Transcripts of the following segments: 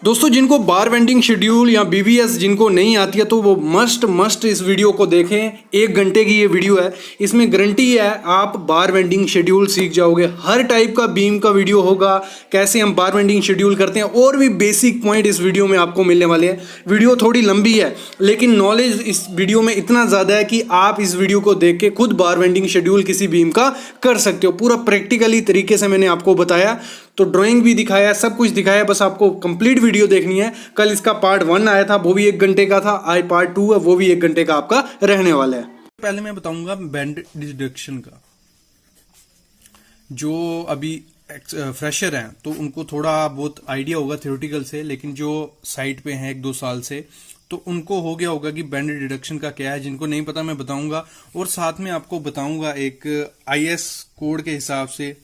दोस्तों जिनको बार vending schedule या बीवीएस जिनको नहीं आती है तो वो मस्ट इस वीडियो को देखें। 1 घंटे की ये वीडियो है, इसमें गारंटी है आप बार वेंडिंग शेड्यूल सीख जाओगे। हर टाइप का बीम का वीडियो होगा, कैसे हम बार वेंडिंग शेड्यूल करते हैं, और भी बेसिक पॉइंट इस वीडियो में आपको मिलने वाले हैं। वीडियो थोड़ी लंबी है लेकिन नॉलेज इस वीडियो में इतना ज़्यादा है कि आप इस वीडियो को देख के खुद बार वेंडिंग शेड्यूल किसी बीम का कर सकते हो। पूरा प्रैक्टिकली तरीके से मैंने आपको बताया, तो ड्राइंग भी दिखाया, सब कुछ दिखाया। बस आपको कंप्लीट वीडियो देखनी है। कल इसका पार्ट 1 आया था, वो भी 1 घंटे का था। आज पार्ट 2 है, वो भी 1 घंटे का आपका रहने वाला है। पहले मैं बताऊंगा बैंड डिडक्शन का। जो अभी फ्रेशर हैं तो उनको थोड़ा बहुत आइडिया होगा थ्योरेटिकल से, लेकिन जो साइट पे हैं 1-2 साल से तो उनको हो गया होगा कि बैंड डिडक्शन का क्या है। जिनको नहीं पता मैं बताऊंगा, और साथ में आपको बताऊंगा एक आईएस कोड के हिसाब से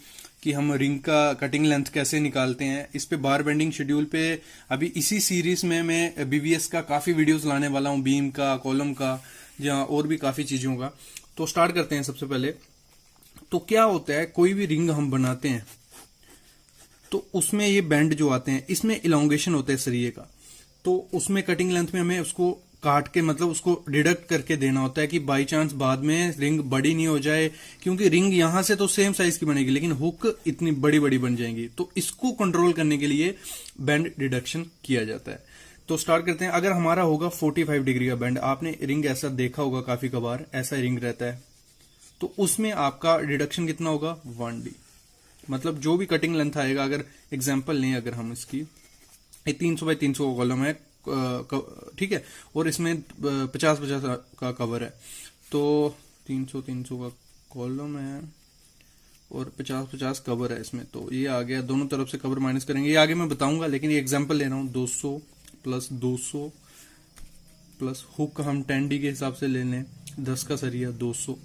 कि हम रिंग का कटिंग लेंथ कैसे निकालते हैं। इस पे बार बेंडिंग शेड्यूल पे अभी इसी सीरीज में मैं बीवीएस का काफी वीडियोस लाने वाला हूं, बीम का, कॉलम का, या और भी काफी चीजों का। तो स्टार्ट करते हैं। सबसे पहले तो क्या होता है, कोई भी रिंग हम बनाते हैं तो उसमें ये बैंड जो आते हैं इसमें इलोंगेशन होता है सरिये का। तो उसमें कटिंग लेंथ में हमें उसको काट के, मतलब उसको डिडक्ट करके देना होता है कि बाई चांस बाद में रिंग बड़ी नहीं हो जाए, क्योंकि रिंग यहां से तो सेम साइज की बनेगी लेकिन हुक इतनी बड़ी बड़ी बन जाएंगी। तो इसको कंट्रोल करने के लिए बैंड डिडक्शन किया जाता है। तो स्टार्ट करते हैं। अगर हमारा होगा 45 डिग्री का बैंड, आपने रिंग ऐसा देखा होगा काफी कबार, ऐसा रिंग रहता है, तो उसमें आपका डिडक्शन कितना होगा 1D। मतलब जो भी कटिंग लेंथ आएगा, अगर एग्जाम्पल लें, अगर हम इसकी 300 बाई 300 का कॉलम है, ठीक है, और इसमें 50-50 का कवर है, तो 300 का कॉलम है और 50-50 कवर है इसमें, तो ये आ गया। दोनों तरफ से कवर माइनस करेंगे, ये आगे मैं बताऊंगा, लेकिन ये एग्जांपल ले रहा हूं। 200 प्लस 200 प्लस हुक हम 10D के हिसाब से ले लें, 10 का सरिया 200,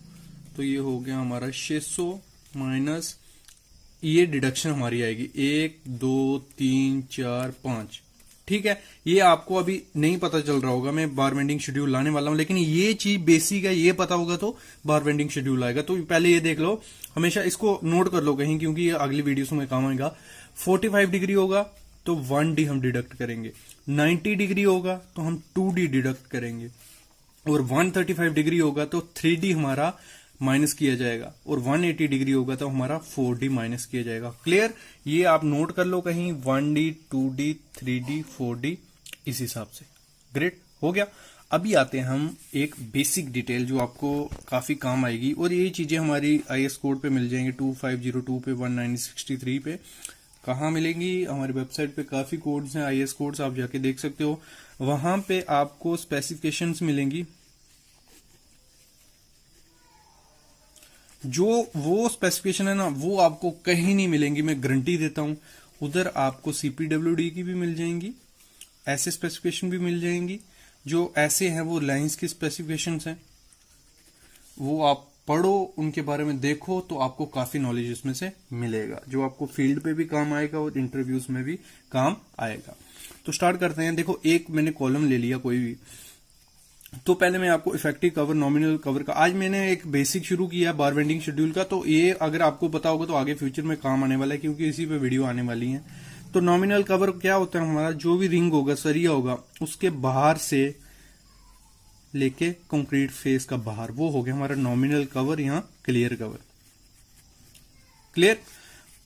तो ये हो गया हमारा 600 माइनस ये डिडक्शन हमारी आएगी 1 2 3 4 5। ठीक है, ये आपको अभी नहीं पता चल रहा होगा, मैं बार बेंडिंग शेड्यूल लाने वाला हूं, लेकिन ये चीज बेसिक है, ये पता होगा तो बार बेंडिंग शेड्यूल आएगा। तो पहले ये देख लो, हमेशा इसको नोट कर लो कहीं, क्योंकि ये अगली वीडियोस में काम आएगा। 45 डिग्री होगा तो 1D हम डिडक्ट करेंगे, 90 डिग्री होगा तो हम 2D डिडक्ट करेंगे, और 135 डिग्री होगा तो 3D हमारा माइनस किया जाएगा, और 180 डिग्री होगा तो हमारा 4D माइनस किया जाएगा। क्लियर? ये आप नोट कर लो कहीं, 1D 2D 3D 4D, इस हिसाब से। ग्रेट, हो गया। अभी आते हैं हम एक बेसिक डिटेल जो आपको काफी काम आएगी, और ये चीजें हमारी आईएस कोड पे मिल जाएंगे, 2502 पे, 1963 पे। कहाँ मिलेंगी? हमारी वेबसाइट पे काफी कोड्स हैं, आईएस कोड्स, आप जाके देख सकते हो। वहां पे आपको स्पेसिफिकेशंस मिलेंगी, जो वो स्पेसिफिकेशन है ना, वो आपको कहीं नहीं मिलेंगी, मैं गारंटी देता हूं। उधर आपको CPWD की भी मिल जाएंगी, ऐसे स्पेसिफिकेशन भी मिल जाएंगी। जो ऐसे हैं वो लाइंस की स्पेसिफिकेशंस हैं, वो आप पढ़ो, उनके बारे में देखो, तो आपको काफी नॉलेज इसमें से मिलेगा, जो आपको फील्ड पे भी काम आएगा और इंटरव्यूज में भी काम आएगा। तो स्टार्ट करते हैं। देखो, एक मैंने कॉलम ले लिया कोई भी, तो पहले मैं आपको इफेक्टिव कवर, नॉमिनल कवर का, आज मैंने एक बेसिक शुरू किया बार बेंडिंग शेड्यूल का, तो ये अगर आपको पता होगा तो आगे फ्यूचर में काम आने वाला है, क्योंकि इसी पे वीडियो आने वाली है। तो नॉमिनल कवर क्या होता है? हमारा जो भी रिंग होगा, सरिया होगा, उसके बाहर से लेके कंक्रीट फेस का बाहर, वो हो गया हमारा नॉमिनल कवर, यहाँ clear cover. Clear?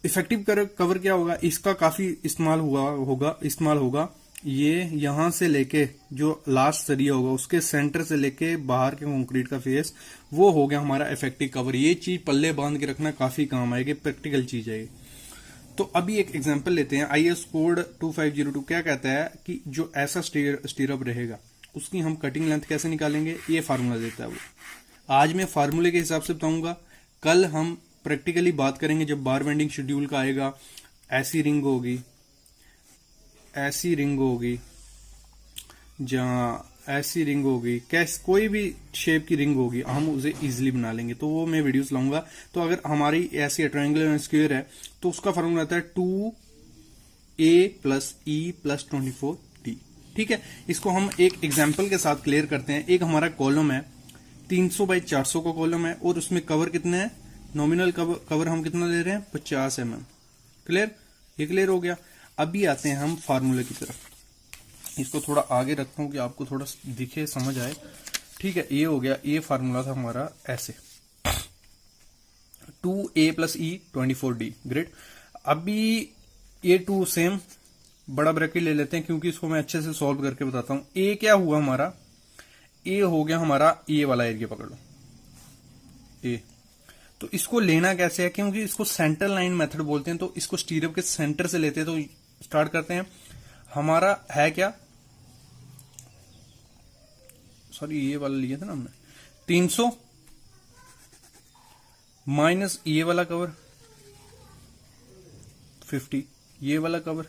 Effective cover क्या होगा? इसका काफी इस्तेमाल होगा। ये यहां से लेके जो लास्ट सरिया होगा उसके सेंटर से लेके बाहर के कंक्रीट का फेस, वो हो गया हमारा इफेक्टिव कवर। ये चीज पल्ले बांध के रखना, काफी काम आएगी, प्रैक्टिकल चीज है ये। तो अभी एक एग्जांपल लेते हैं। आईएस कोड 2502 क्या कहता है कि जो ऐसा स्टीरअप रहेगा उसकी हम कटिंग लेंथ कैसे निकालेंगे, ये फार्मूला देता है वो। आज मैं फार्मूले के हिसाब से बताऊंगा, कल हम प्रैक्टिकली बात करेंगे जब बार बेंडिंग शेड्यूल का आएगा। ऐसी रिंग होगी, ऐसी रिंग होगी, जहां ऐसी रिंग होगी, कोई भी शेप की रिंग होगी, हम उसे इजीली बना लेंगे, तो वो मैं वीडियोस लाऊंगा। तो अगर हमारी ऐसी ट्रायंगुलर एंड स्क्वायर है तो उसका फॉर्मूला आता है 2A + E + 24D। ठीक है, इसको हम एक एग्जाम्पल के साथ क्लियर करते हैं। एक हमारा कॉलम है, 300 बाई 400 का कॉलम है, और उसमें कवर कितने हैं? नॉमिनल कवर हम कितना ले रहे हैं? 50 mm। क्लियर? ये क्लियर हो गया। अभी आते हैं हम फार्मूले की तरफ। इसको थोड़ा आगे रखता हूँ कि आपको थोड़ा दिखे, समझ आए। ठीक है, ये हो गया, ये फार्मूला था हमारा ऐसे 2a + e 24d। ग्रेट। अभी ये 2 सेम बड़ा ब्रैकेट ले लेते हैं क्योंकि इसको मैं अच्छे से सॉल्व करके बताता हूं। ए क्या हुआ हमारा, ए हो गया हमारा ये वाला एरिया, पकड़ लो ए। तो इसको लेना कैसे है, क्योंकि इसको सेंटर लाइन मेथड बोलते हैं, तो इसको स्टीरियप के सेंटर से लेते हैं। तो स्टार्ट करते हैं। हमारा है क्या, सॉरी ये वाला लिया था ना हमने, 300 माइनस ये वाला कवर 50, ये वाला कवर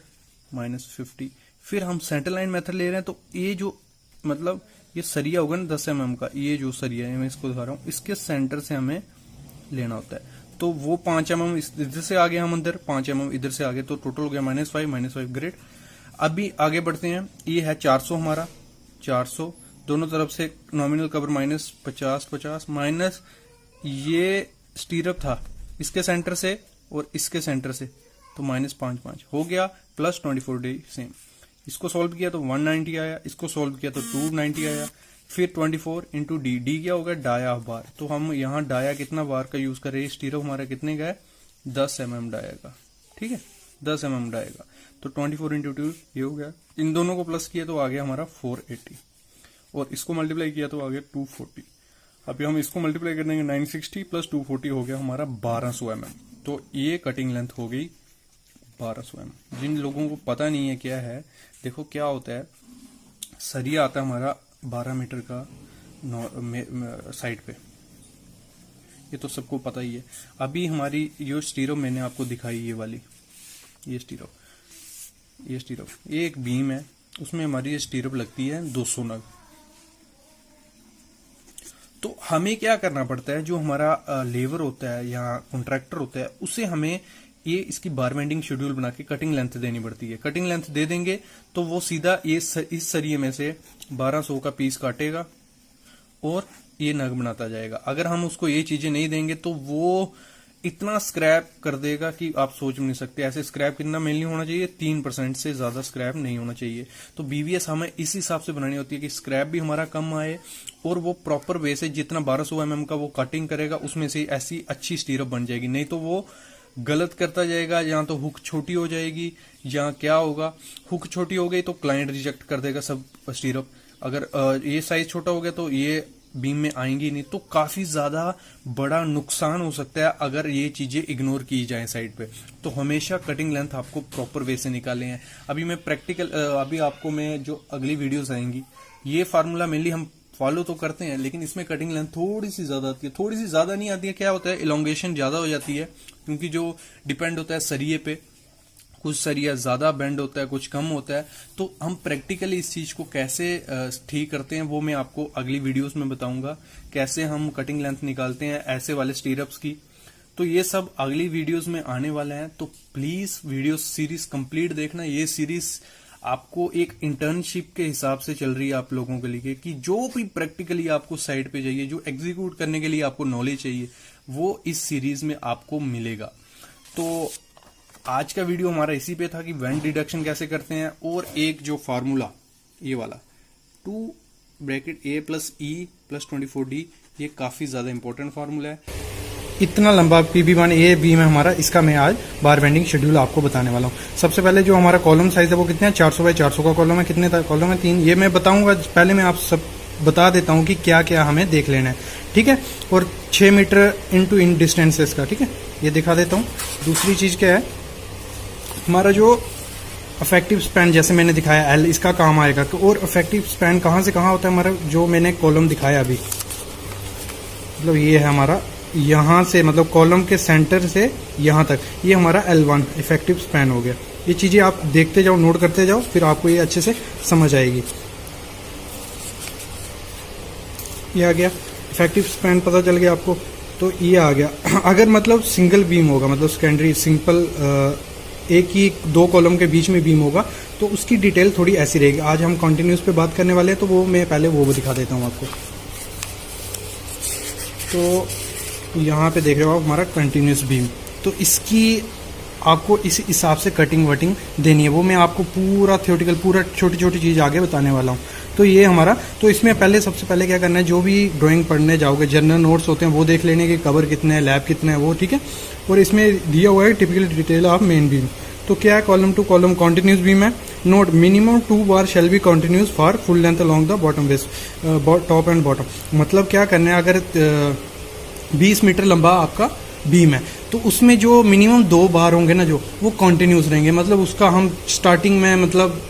-50। फिर हम सेंटर लाइन मेथड ले रहे हैं, तो ये जो मतलब ये सरिया होगा ना 10 mm का, ये जो सरिया है मैं इसको दिखा रहा हूं, इसके सेंटर से हमें लेना होता है। तो वो 5 mm इधर से आ गया, हम अंदर 5 mm इधर से आगे, तो टोटल हो गया -5 ग्रेड। अभी आगे बढ़ते हैं। ये है 400 हमारा, 400 दोनों तरफ से नॉमिनल कवर -50 माइनस ये स्टीरअप था इसके सेंटर से और इसके सेंटर से, तो -5 हो गया, प्लस 24d सेम। इसको सॉल्व किया तो 190 आया, इसको सॉल्व किया तो 290 आया। फिर 24 इंटू डी क्या होगा, डाया बार। तो हम यहाँ डाया कितना बार का यूज कर रहे हैं, स्टीरो हमारा कितने का है 10 mm डाया का। ठीक है, 10 mm डाया का, तो 24 इंटू 2 ये हो गया। इन दोनों को प्लस किया तो आ गया हमारा 480 और इसको मल्टीप्लाई किया तो आ गया 240। अभी हम इसको मल्टीप्लाई कर देंगे 960 प्लस 240 हो गया हमारा 1200 mm। तो ये कटिंग लेंथ हो गई 1200 mm। जिन लोगों को पता नहीं है क्या है, देखो क्या होता है, सरिया आता है हमारा 12 मीटर का साइड पे, ये तो सबको पता ही है। अभी हमारी ये स्टीरो मैंने आपको दिखाई, ये वाली ये स्टीरो, ये एक बीम है, उसमें हमारी ये स्टीरअप लगती है 200 नग। तो हमें क्या करना पड़ता है, जो हमारा लेबर होता है या कॉन्ट्रैक्टर होता है, उसे हमें ये इसकी बार बेंडिंग शेड्यूल बना के कटिंग लेंथ देनी पड़ती है। कटिंग लेंथ दे देंगे तो वो सीधा ये इस सरिये में से 1200 का पीस काटेगा और ये नग बनाता जाएगा। अगर हम उसको ये चीजें नहीं देंगे तो वो इतना स्क्रैप कर देगा कि आप सोच भी नहीं सकते। ऐसे स्क्रैप कितना मेनली होना चाहिए, 3% से ज्यादा स्क्रैप नहीं होना चाहिए। तो बीवीएस हमें इस हिसाब से बनानी होती है कि स्क्रैप भी हमारा कम आए और वो प्रॉपर वे से जितना 1200 mm का वो कटिंग करेगा उसमें से ऐसी अच्छी स्टीरअप बन जाएगी। नहीं तो वो गलत करता जाएगा, या तो हुक छोटी हो जाएगी या क्या होगा, हुक छोटी हो गई तो क्लाइंट रिजेक्ट कर देगा सब स्टीरअप। अगर ये साइज छोटा हो गया तो ये बीम में आएंगी नहीं, तो काफी ज्यादा बड़ा नुकसान हो सकता है अगर ये चीजें इग्नोर की जाए साइड पे। तो हमेशा कटिंग लेंथ आपको प्रॉपर वे से निकालने हैं। अभी मैं प्रैक्टिकल अभी आपको मैं जो अगली वीडियोस आएंगी, ये फार्मूला मेनली हम फॉलो तो करते हैं, लेकिन इसमें कटिंग लेंथ थोड़ी सी ज्यादा आती है, थोड़ी सी ज्यादा नहीं आती है। क्या होता है, इलोंगेशन ज्यादा हो जाती है, क्योंकि जो डिपेंड होता है सरिये पे, कुछ सरिया ज्यादा बेंड होता है, कुछ कम होता है। तो हम प्रैक्टिकली इस चीज को कैसे ठीक करते हैं वो मैं आपको अगली वीडियोस में बताऊंगा, कैसे हम कटिंग लेंथ निकालते हैं ऐसे वाले स्टीरअप्स की। तो ये सब अगली वीडियोस में आने वाला है, तो प्लीज वीडियो सीरीज कंप्लीट देखना। ये सीरीज आपको एक इंटर्नशिप के हिसाब से चल रही है आप लोगों के लिए, कि जो भी प्रैक्टिकली आपको साइड पे चाहिए, जो एग्जीक्यूट करने के लिए आपको नॉलेज चाहिए, वो इस सीरीज में आपको मिलेगा। तो आज का वीडियो हमारा इसी पे था कि वेंट डिडक्शन कैसे करते हैं, और एक जो फार्मूला ये वाला 2a + e + 24d, ये काफी ज्यादा इंपॉर्टेंट फार्मूला है। इतना लंबा PB1 ये बीम है हमारा, इसका मैं आज बार बेंडिंग शेड्यूल आपको बताने वाला हूँ। सबसे पहले जो हमारा कॉलम साइज है वो कितना है, 400 बाय 400 का कॉलम है। कितने कॉलम है, 3। ये मैं बताऊंगा, पहले मैं आप सब बता देता हूँ कि क्या क्या हमें देख लेना है, ठीक है। और 6 मीटर इन डिस्टेंसेस का, ठीक है, ये दिखा देता हूँ। दूसरी चीज क्या है, हमारा जो इफेक्टिव स्पैन जैसे मैंने दिखाया L, इसका काम आएगा। और इफेक्टिव स्पैन कहाँ से कहाँ होता है हमारा, जो मैंने कॉलम दिखाया अभी, मतलब ये है हमारा यहाँ से, मतलब कॉलम के सेंटर से यहाँ तक, ये हमारा L1 इफेक्टिव स्पैन हो गया। ये चीजें आप देखते जाओ, नोट करते जाओ, फिर आपको ये अच्छे से समझ आएगी। ये आ गया इफेक्टिव स्पैन, पता चल गया आपको। तो ये आ गया। अगर मतलब सिंगल बीम होगा, मतलब सेकेंडरी सिंपल एक ही 2 कॉलम के बीच में बीम होगा, तो उसकी डिटेल थोड़ी ऐसी रहेगी। आज हम कंटिन्यूस पे बात करने वाले हैं, तो वो मैं पहले वो दिखा देता हूँ आपको। तो यहाँ पे देख रहे हो आप हमारा कंटिन्यूस बीम, तो इसकी आपको इस हिसाब से कटिंग वटिंग देनी है, वो मैं आपको पूरा थ्योरेटिकल पूरा छोटी छोटी चीज़ आगे बताने वाला हूँ। तो ये हमारा, तो इसमें पहले सबसे पहले क्या करना है, जो भी ड्राइंग पढ़ने जाओगे जनरल नोट्स होते हैं वो देख लेने के, कवर कितने हैं, लैब कितना है वो, ठीक है। और इसमें दिया हुआ है typical detail of main beam. तो क्या है, column two column continuous beam है। Note minimum 2 bar shall be continuous for full length along the bottom base, top and bottom. मतलब क्या करना है, अगर 20 मीटर लंबा आपका बीम है तो उसमें जो मिनिमम 2 बार होंगे ना, जो वो कॉन्टिन्यूस रहेंगे। मतलब उसका हम स्टार्टिंग में मतलब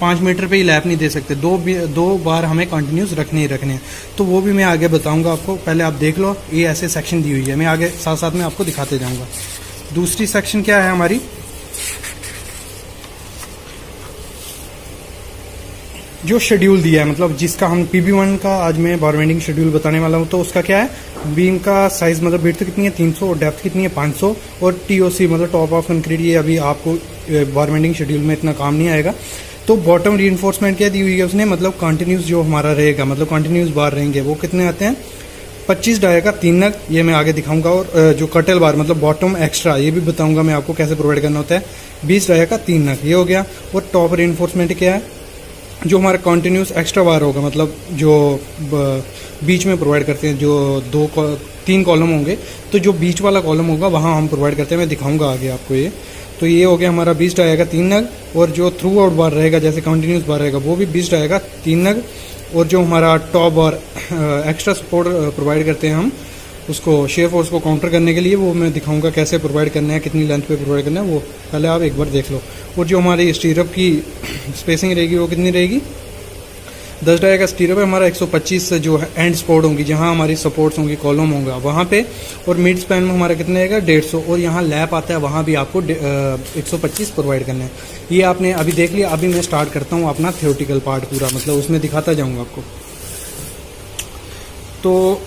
5 मीटर पे ही लैप नहीं दे सकते, 2 बार हमें कंटिन्यूस रखने ही रखने हैं। तो वो भी मैं आगे बताऊंगा आपको, पहले आप देख लो। ये ऐसे सेक्शन दी हुई है, मैं आगे साथ साथ में आपको दिखाते जाऊंगा। दूसरी सेक्शन क्या है हमारी, जो शेड्यूल दिया है, मतलब जिसका हम PB1 का आज मैं बार बेंडिंग शेड्यूल बताने वाला हूं। तो उसका क्या है, बीम का साइज मतलब विड्थ कितनी है 300 और डेप्थ कितनी है 500 और TOC मतलब टॉप ऑफ कंक्रीट, ये अभी आपको बार बेंडिंग शेड्यूल में इतना काम नहीं आएगा। तो बॉटम रीइंफोर्समेंट क्या दी हुई है उसने, मतलब कंटिन्यूस जो हमारा रहेगा, मतलब कंटिन्यूस बार रहेंगे वो कितने आते हैं 25 डाया का 3 नग, ये मैं आगे दिखाऊंगा। और जो कटल बार मतलब बॉटम एक्स्ट्रा, ये भी बताऊंगा मैं आपको कैसे प्रोवाइड करना होता है, 20 डाया का 3 नग, ये हो गया। और टॉप रीइंफोर्समेंट क्या है, जो हमारा कंटिन्यूस एक्स्ट्रा बार होगा, मतलब जो बीच में प्रोवाइड करते हैं, जो 3 कॉलम होंगे तो जो बीच वाला कॉलम होगा वहाँ हम प्रोवाइड करते हैं, मैं दिखाऊंगा आगे आपको ये। तो ये हो गया हमारा 20 डाया का 3 नग। और जो थ्रू आउट बार रहेगा, जैसे कंटिन्यूस बार रहेगा, वो भी 20 डाया का 3 नग। और जो हमारा टॉप बार एक्स्ट्रा सपोर्ट प्रोवाइड करते हैं हम उसको शेयर फोर्स को काउंटर करने के लिए, वो मैं दिखाऊंगा कैसे प्रोवाइड करना है, कितनी लेंथ पे प्रोवाइड करना है, वो पहले आप एक बार देख लो। और जो हमारी स्टीरअप की स्पेसिंग रहेगी वो कितनी रहेगी, 10 डाया का स्टीरअप है हमारा, 125 जो है एंड सपोर्ट होंगी, जहां हमारी सपोर्ट्स होंगी, कॉलम होगा वहां पे। और मिड स्पैन में हमारा कितना रहेगा 150। और यहाँ लैप आता है, वहां भी आपको 125 प्रोवाइड करना है। ये आपने अभी देख लिया। अभी मैं स्टार्ट करता हूँ अपना थ्योरेटिकल पार्ट पूरा, मतलब उसमें दिखाता जाऊंगा आपको। तो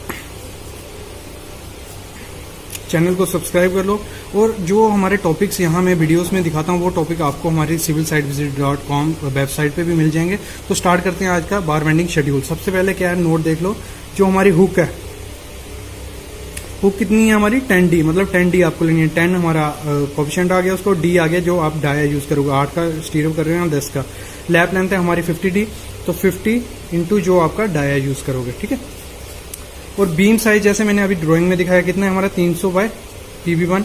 चैनल को सब्सक्राइब कर लो। और जो हमारे टॉपिक्स यहाँ मैं वीडियोस में दिखाता हूँ वो टॉपिक आपको हमारी civilsitevisit.com वेबसाइट पे भी मिल जाएंगे। तो स्टार्ट करते हैं आज का बार बेंडिंग शेड्यूल। सबसे पहले क्या है, नोट देख लो। जो हमारी हुक है, हुक कितनी है हमारी 10D, मतलब 10D आपको लेनी है। 10 हमारा कोफिशिएंट आ गया, उसको D आ गया जो आप डाया यूज करोगे। 8 का स्टीरियो कर रहे हैं, 10 का। लैप लेंथ है हमारी 50D, तो 50 इंटू जो आपका डाया यूज करोगे, ठीक है। और बीम साइज जैसे मैंने अभी ड्राइंग में दिखाया कितना है हमारा 300 बाय PB1।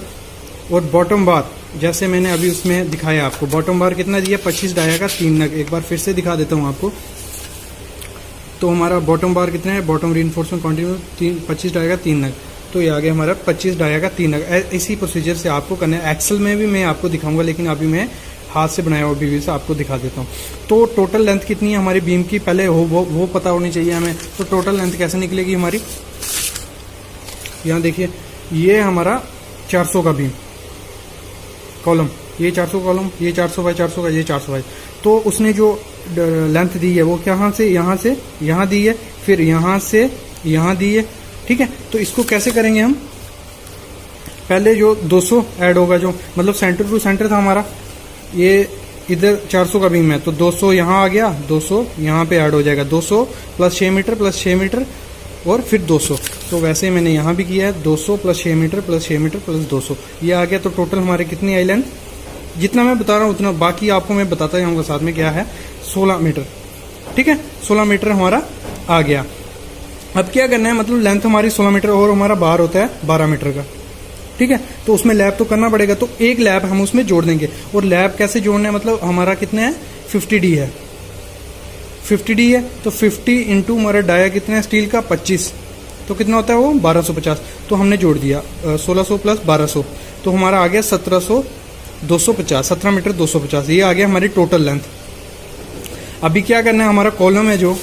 और बॉटम बार जैसे मैंने अभी उसमें दिखाया आपको, बॉटम बार कितना दिया 25 डाया का 3 नग। एक बार फिर से दिखा देता हूँ आपको। तो हमारा बॉटम बार कितना है, बॉटम रीइंफोर्समेंट कंटिन्यू 25 डाया का 3 नग। तो ये आ गया हमारा 25 डाया का 3 नग। इसी प्रोसीजर से आपको करना है। एक्सेल में भी मैं आपको दिखाऊंगा, लेकिन अभी मैं हाथ से बनाया हुआ बीवी से आपको दिखा देता हूँ। तो टोटल लेंथ कितनी है हमारी बीम की, पहले वो पता होनी चाहिए हमें। तो टोटल लेंथ कैसे निकलेगी हमारी, यहाँ देखिए, ये हमारा 400 का बीम कॉलम, ये 400 कॉलम, ये 400 बाय 400 का, ये 400 बाय। तो उसने जो लेंथ दी है वो कहाँ से यहाँ दी है, फिर यहाँ से यहाँ दी है, ठीक है। तो इसको कैसे करेंगे हम, पहले जो 200 ऐड होगा, जो मतलब सेंटर टू सेंटर था हमारा, ये इधर 400 का बीम है तो 200 यहाँ आ गया, 200 यहाँ पे ऐड हो जाएगा, 200 प्लस 6 मीटर प्लस 6 मीटर और फिर 200। तो वैसे मैंने यहाँ भी किया है, 200 plus 6 metre plus 6 metre plus 200, ये आ गया। तो टोटल हमारे कितनी आई लेंथ, जितना मैं बता रहा हूँ उतना, बाकी आपको मैं बताता जाऊँगा साथ में क्या है, 16 मीटर, ठीक है। 16 मीटर हमारा आ गया। अब क्या करना है, मतलब लेंथ हमारी 16 मीटर और हमारा बार होता है 12 मीटर का, ठीक है। तो उसमें लैब तो करना पड़ेगा, तो एक लैब हम उसमें जोड़ देंगे। और लैब कैसे जोड़ना है, मतलब हमारा कितना है 50D है, 50D है तो 50 इंटू हमारा डाया कितना है स्टील का 25, तो कितना होता है वो 1250। तो हमने जोड़ दिया 1600 प्लस 1200, तो हमारा आ गया 1700 250, 17 मीटर 250, ये आ गया हमारी टोटल लेंथ। अभी क्या करना है, हमारा कॉलम है जो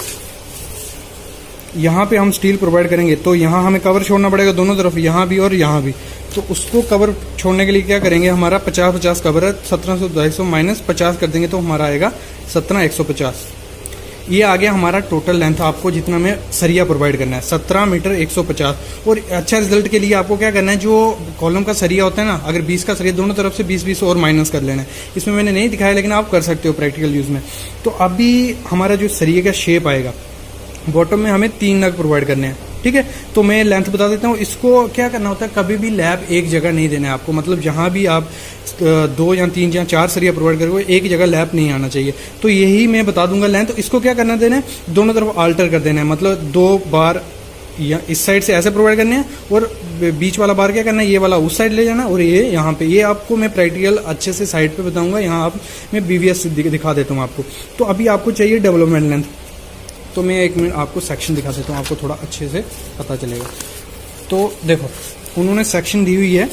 यहाँ पे हम स्टील प्रोवाइड करेंगे, तो यहाँ हमें कवर छोड़ना पड़ेगा दोनों तरफ, यहाँ भी और यहाँ भी। तो उसको कवर छोड़ने के लिए क्या करेंगे, हमारा 50-50 कवर है, 1700 250 माइनस 50 कर देंगे तो हमारा आएगा 17150। ये आ गया हमारा टोटल लेंथ, आपको जितना में सरिया प्रोवाइड करना है 17 मीटर 150। और अच्छा रिजल्ट के लिए आपको क्या करना है, जो कॉलम का सरिया होता है ना, अगर 20 का सरिया, दोनों तरफ से 20-20 और माइनस कर लेना है। इसमें मैंने नहीं दिखाया, लेकिन आप कर सकते हो प्रैक्टिकल यूज में। तो अभी हमारा जो सरिये का शेप आएगा, बॉटम में हमें 3 नग प्रोवाइड करने हैं, ठीक है। तो मैं लेंथ बता देता हूँ। इसको क्या करना होता है, कभी भी लैब एक जगह नहीं देना है आपको, मतलब जहाँ भी आप 2 या 3 या 4 सरिया प्रोवाइड करोगे एक जगह लैब नहीं आना चाहिए। तो यही मैं बता दूंगा लेंथ। इसको क्या करना देना है, दोनों तरफ आल्टर कर देना है, मतलब 2 बार या इस साइड से ऐसे प्रोवाइड करने हैं और बीच वाला बार क्या करना है, ये वाला उस साइड ले जाना और ये यहाँ पे। ये आपको मैं प्रैक्टिकल अच्छे से साइड पे बताऊंगा। यहाँ आप मैं बीवीएस दिखा देता हूँ आपको। तो अभी आपको चाहिए डेवलपमेंट लेंथ, तो मैं 1 मिनट आपको सेक्शन दिखा देता हूँ, आपको थोड़ा अच्छे से पता चलेगा। तो देखो उन्होंने सेक्शन दी हुई है,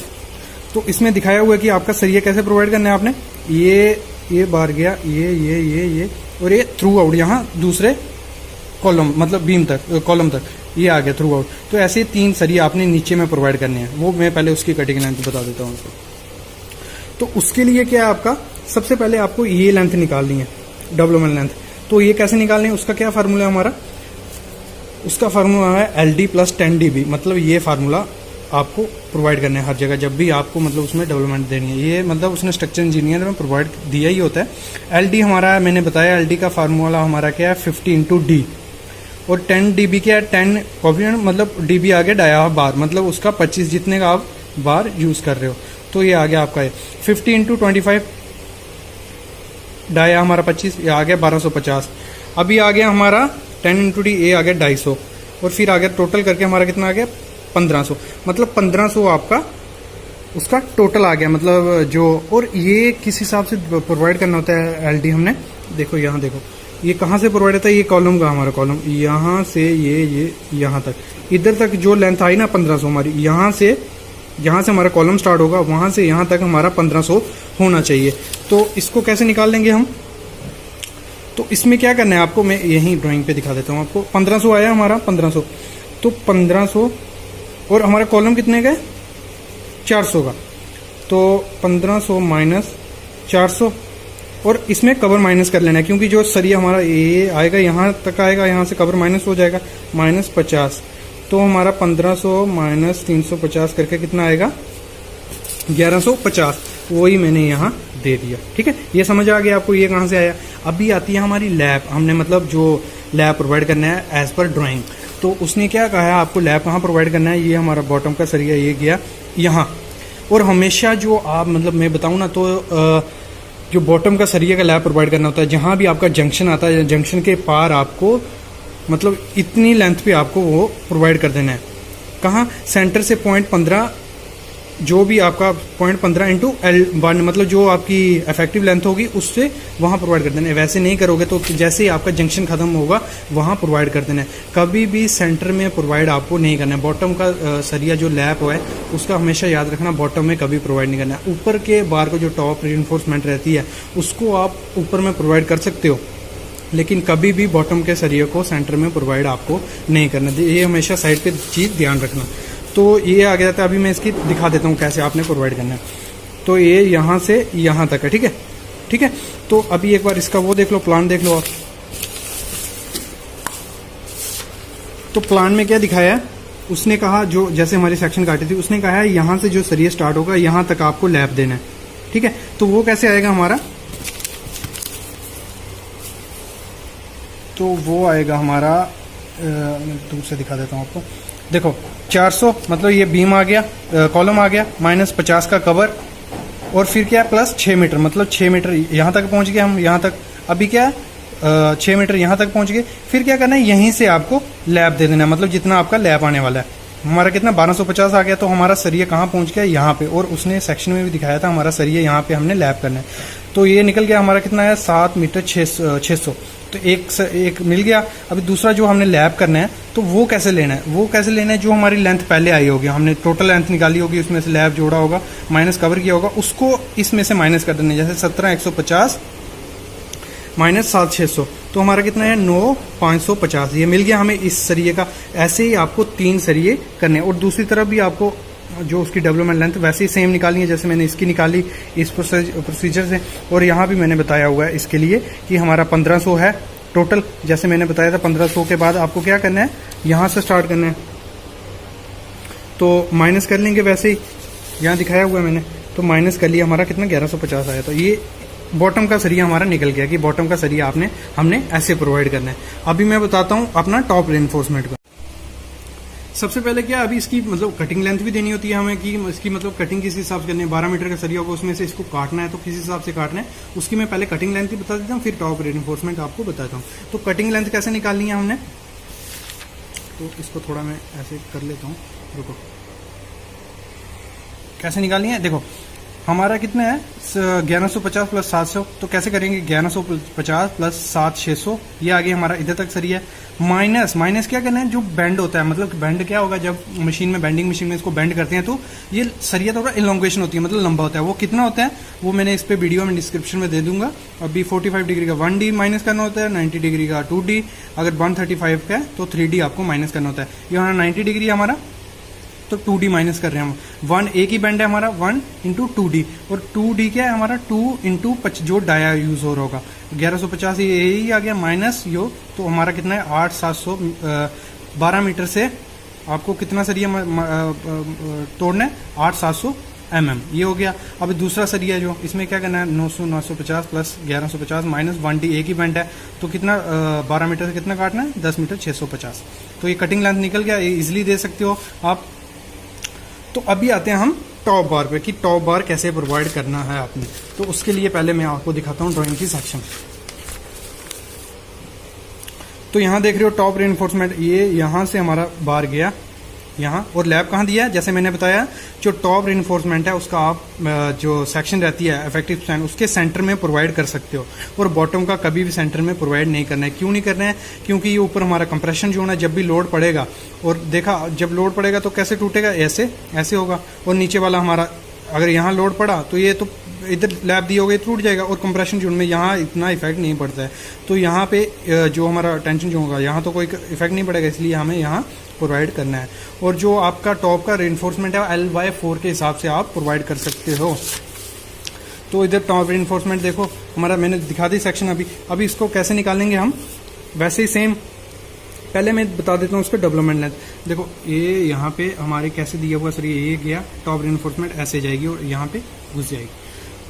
तो इसमें दिखाया हुआ है कि आपका सरिया कैसे प्रोवाइड करना है। आपने ये बार गया, ये और ये थ्रू आउट यहाँ दूसरे कॉलम मतलब बीम तक, कॉलम तक ये आ गया थ्रू आउट। तो ऐसे 3 सरिया आपने नीचे में प्रोवाइड करने हैं। वो मैं पहले उसकी कटिंग लेंथ बता देता हूँ आपको। तो उसके लिए क्या है, आपका सबसे पहले आपको ये लेंथ निकालनी है, डेवलपमेंट लेंथ। तो ये कैसे निकालनी है, उसका क्या फार्मूला है हमारा, उसका फार्मूला है LD + 10 dB। मतलब ये फार्मूला आपको प्रोवाइड करना है हर जगह जब भी आपको मतलब उसमें डेवलपमेंट देनी है। ये मतलब उसने स्ट्रक्चर इंजीनियर में प्रोवाइड दिया ही होता है। LD हमारा मैंने बताया, LD का फार्मूला हमारा क्या है 50 × D और 10 dB क्या है, 10 कोफिशिएंट मतलब dB आगे डाया बार, मतलब उसका 25 जितने का आप बार यूज कर रहे हो। तो ये आ गया आपका 50 × 25 डाया हमारा 25, ये आ गया 1250। अभी आ गया हमारा 10 × D, ये आ गया 250 और फिर आ गया टोटल करके हमारा कितना आ गया 1500। मतलब 1500 आपका उसका टोटल आ गया, मतलब जो। और ये किस हिसाब से प्रोवाइड करना होता है LD हमने, देखो यहाँ देखो ये कहाँ से प्रोवाइड होता है, ये कॉलम का हमारा कॉलम यहाँ से ये यहाँ तक, इधर तक जो लेंथ आई ना 1500 हमारी, यहाँ से हमारा कॉलम स्टार्ट होगा, वहां से यहाँ तक हमारा 1500 होना चाहिए। तो इसको कैसे निकाल लेंगे हम, तो इसमें क्या करना है आपको, मैं यही ड्राइंग पे दिखा देता हूँ आपको। 1500 आया हमारा 1500, तो 1500 और हमारा कॉलम कितने का है 400 का, तो 1500 माइनस 400 और इसमें कवर माइनस कर लेना है, क्योंकि जो सरिया हमारा ये आएगा यहाँ तक आएगा, यहाँ से कवर माइनस हो जाएगा -50। तो हमारा 1500 माइनस 350 करके कितना आएगा 1150। वही मैंने यहाँ दे दिया, ठीक है। ये समझ आ गया आपको ये कहाँ से आया। अभी आती है हमारी लैब, हमने मतलब जो लैब प्रोवाइड करना है एज पर ड्राइंग। तो उसने क्या कहा है आपको लैब कहाँ प्रोवाइड करना है, ये हमारा बॉटम का सरिया ये गया यहाँ। और हमेशा जो आप मतलब मैं बताऊँ ना, तो जो बॉटम का सरिया का लैब प्रोवाइड करना होता है, जहाँ भी आपका जंक्शन आता है, जंक्शन के पार आपको मतलब इतनी लेंथ पे आपको वो प्रोवाइड कर देना है। कहाँ, सेंटर से 0.15, जो भी आपका 0.15 × L1 मतलब जो आपकी इफेक्टिव लेंथ होगी उससे वहाँ प्रोवाइड कर देना है। वैसे नहीं करोगे तो जैसे ही आपका जंक्शन खत्म होगा वहाँ प्रोवाइड कर देना है। कभी भी सेंटर में प्रोवाइड आपको नहीं करना है। बॉटम का सरिया जो लैप है उसका हमेशा याद रखना, बॉटम में कभी प्रोवाइड नहीं करना है। ऊपर के बार को जो टॉप रीइंफोर्समेंट रहती है उसको आप ऊपर में प्रोवाइड कर सकते हो, लेकिन कभी भी बॉटम के सरिया को सेंटर में प्रोवाइड आपको नहीं करना। ये हमेशा साइड पे चीज़ ध्यान रखना। तो ये आ गया था, अभी मैं इसकी दिखा देता हूँ कैसे आपने प्रोवाइड करना है। तो ये यहाँ से यहाँ तक है, ठीक है, ठीक है। तो अभी एक बार इसका वो देख लो, प्लान देख लो आप। तो प्लान में क्या दिखाया है, उसने कहा जो जैसे हमारी सेक्शन काटी थी उसने कहा है यहाँ से जो सरिया स्टार्ट होगा यहाँ तक आपको लैप देना है, ठीक है। तो वो कैसे आएगा हमारा, तो वो आएगा हमारा, मैं दूर से दिखा देता हूँ आपको। देखो 400 मतलब ये बीम आ गया, कॉलम आ गया, -50 का कवर और फिर क्या प्लस 6 मीटर, मतलब 6 मीटर यहाँ तक पहुँच गए हम, यहाँ तक अभी क्या 6 मीटर यहाँ तक पहुँच गए। फिर क्या करना है, यहीं से आपको लैप दे देना है, मतलब जितना आपका लैप आने वाला है। हमारा कितना 1250 आ गया, तो हमारा सरिया कहाँ पहुँच गया, यहाँ पे। और उसने सेक्शन में भी दिखाया था हमारा सरिया यहाँ पे हमने लैप करना है। तो ये निकल गया हमारा कितना है 7 मीटर 600। तो एक मिल गया। अभी दूसरा जो हमने लैप करना है तो वो कैसे लेना है, वो कैसे लेना है, जो हमारी लेंथ पहले आई होगी, हमने टोटल लेंथ निकाली होगी, उसमें से लैप जोड़ा होगा, माइनस कवर किया होगा, उसको इसमें से माइनस कर देना है। जैसे 17150 माइनस 7600, तो हमारा कितना है 9550। ये मिल गया हमें इस सरिये का। ऐसे ही आपको 3 सरिये करने हैं। और दूसरी तरफ भी आपको जो उसकी डेवलपमेंट लेंथ वैसे ही सेम निकालनी है जैसे मैंने इसकी निकाली इस प्रोसीजर से। और यहाँ भी मैंने बताया हुआ है इसके लिए कि हमारा 1500 है टोटल, जैसे मैंने बताया था। 1500 के बाद आपको क्या करना है, यहाँ से स्टार्ट करना है, तो माइनस कर लेंगे। वैसे ही यहाँ दिखाया हुआ है मैंने, तो माइनस कर लिया, हमारा कितना 1150 आया। तो ये बॉटम का सरिया हमारा निकल गया कि बॉटम का सरिया हमने ऐसे प्रोवाइड करना है। अभी मैं बताता हूँ अपना टॉप रेनफोर्समेंट का। सबसे पहले क्या अभी इसकी मतलब कटिंग लेंथ भी देनी होती है हमें कि इसकी मतलब कटिंग किस हिसाब से करनी है। 12 मीटर का सरिया होगा, उसमें से इसको काटना है तो किस हिसाब से काटना है उसकी मैं पहले कटिंग लेंथ ही बता देता हूँ, फिर टॉप रेनफोर्समेंट आपको बताता हूँ। तो कटिंग लेंथ कैसे निकालनी है हमने, तो इसको थोड़ा मैं ऐसे कर लेता हूँ, रुको। कैसे निकालनी है, देखो हमारा कितना है 1150 प्लस 700, तो कैसे करेंगे 1150 प्लस 7,600, ये आगे हमारा इधर तक सरिया है। माइनस क्या करना है, जो बेंड होता है, मतलब बेंड क्या होगा, जब मशीन में बेंडिंग मशीन में इसको बेंड करते हैं तो ये सरिया थोड़ा इलोंगेशन होती है, मतलब लंबा होता है। वो कितना होता है वो मैंने इस पे वीडियो में डिस्क्रिप्शन में दे दूंगा। अभी 45 डिग्री का 1D माइनस करना होता है, 90 डिग्री का 2D, अगर 135 का है तो 3D आपको माइनस करना होता है। ये हमारा 90 डिग्री हमारा, तो 2D माइनस कर रहे हैं हम। 1 एक ही बैंड है हमारा, 1 इंटू 2D, और 2D क्या है हमारा 2 इंटू जो डाया यूज हो रहा होगा 1150, ये यही आ गया माइनस यो, तो हमारा कितना है 8,700। 12 मीटर से आपको कितना सरिया तोड़ना है 8,700 mm, ये हो गया। अब दूसरा सरिया जो इसमें क्या करना है 950 प्लस 1150 माइनस 1D, एक ही बैंड है तो कितना 12 मीटर से कितना काटना है 10 मीटर 650, तो ये कटिंग लेंथ निकल गया, ये इजिली दे सकते हो आप। तो अभी आते हैं हम टॉप बार पे कि टॉप बार कैसे प्रोवाइड करना है आपने। तो उसके लिए पहले मैं आपको दिखाता हूँ ड्राइंग की सेक्शन। तो यहाँ देख रहे हो टॉप रेनफोर्समेंट, ये यहाँ से हमारा बार गया यहाँ, और लैब कहाँ दिया है, जैसे मैंने बताया जो टॉप रेनफोर्समेंट है उसका आप जो सेक्शन रहती है इफेक्टिव स्टैंड उसके सेंटर में प्रोवाइड कर सकते हो, और बॉटम का कभी भी सेंटर में प्रोवाइड नहीं करना है। क्यों नहीं करना है, क्योंकि ये ऊपर हमारा कंप्रेशन जो होना है, जब भी लोड पड़ेगा, और देखा जब लोड पड़ेगा तो कैसे टूटेगा, ऐसे होगा, और नीचे वाला हमारा अगर यहाँ लोड पड़ा तो ये तो इधर लैब दी होगी टूट जाएगा, और कंप्रेशन जोन में यहाँ इतना इफेक्ट नहीं पड़ता है। तो यहाँ पे जो हमारा टेंशन जो होगा यहाँ तो कोई इफेक्ट नहीं पड़ेगा, इसलिए हमें यहाँ प्रोवाइड करना है। और जो आपका टॉप का रेनफोर्समेंट है L/4 के हिसाब से आप प्रोवाइड कर सकते हो। तो इधर टॉप रेनफोर्समेंट देखो हमारा, मैंने दिखा दी सेक्शन। अभी इसको कैसे निकालेंगे हम, वैसे ही सेम, पहले मैं बता देता हूँ उसका डेवलपमेंट लेंथ। देखो ये यहाँ पे हमारे कैसे दिया हुआ सर, ये गया टॉप रेनफोर्समेंट ऐसे जाएगी और यहाँ पे घुस जाएगी।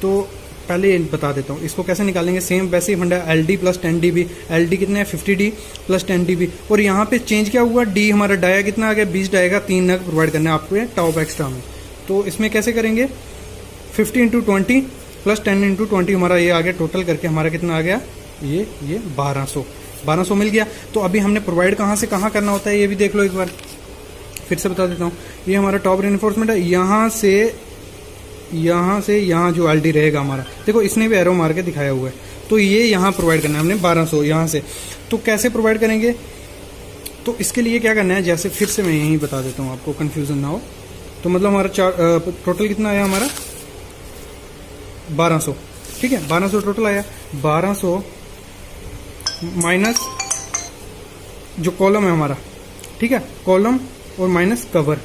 तो पहले ये बता देता हूँ इसको कैसे निकालेंगे, सेम वैसे ही फंडा LD प्लस 10dB, LD कितने है 50D प्लस 10dB, और यहाँ पे चेंज क्या हुआ, D हमारा डाया कितना आ गया 20 डाया का 3 नग प्रोवाइड करना है आपको टॉप एक्स्ट्रा में। तो इसमें कैसे करेंगे 50 इंटू 20 प्लस 10 इंटू 20 हमारा ये आ गया, टोटल करके हमारा कितना आ गया ये 1200 मिल गया। तो अभी हमने प्रोवाइड कहाँ से कहाँ करना होता है ये भी देख लो एक बार, फिर से बता देता हूँ। ये हमारा टॉप रेनफोर्समेंट है, यहाँ से यहाँ जो LD रहेगा हमारा, देखो इसने भी एरो मार के दिखाया हुआ है, तो ये यहाँ प्रोवाइड करना है हमने 1200 यहाँ से। तो कैसे प्रोवाइड करेंगे, तो इसके लिए क्या करना है, जैसे फिर से मैं यही बता देता हूँ आपको कंफ्यूजन ना हो। तो मतलब हमारा टोटल कितना आया हमारा 1200, ठीक है 1200 टोटल आया। 1200 माइनस जो कॉलम है हमारा, ठीक है कॉलम, और माइनस कवर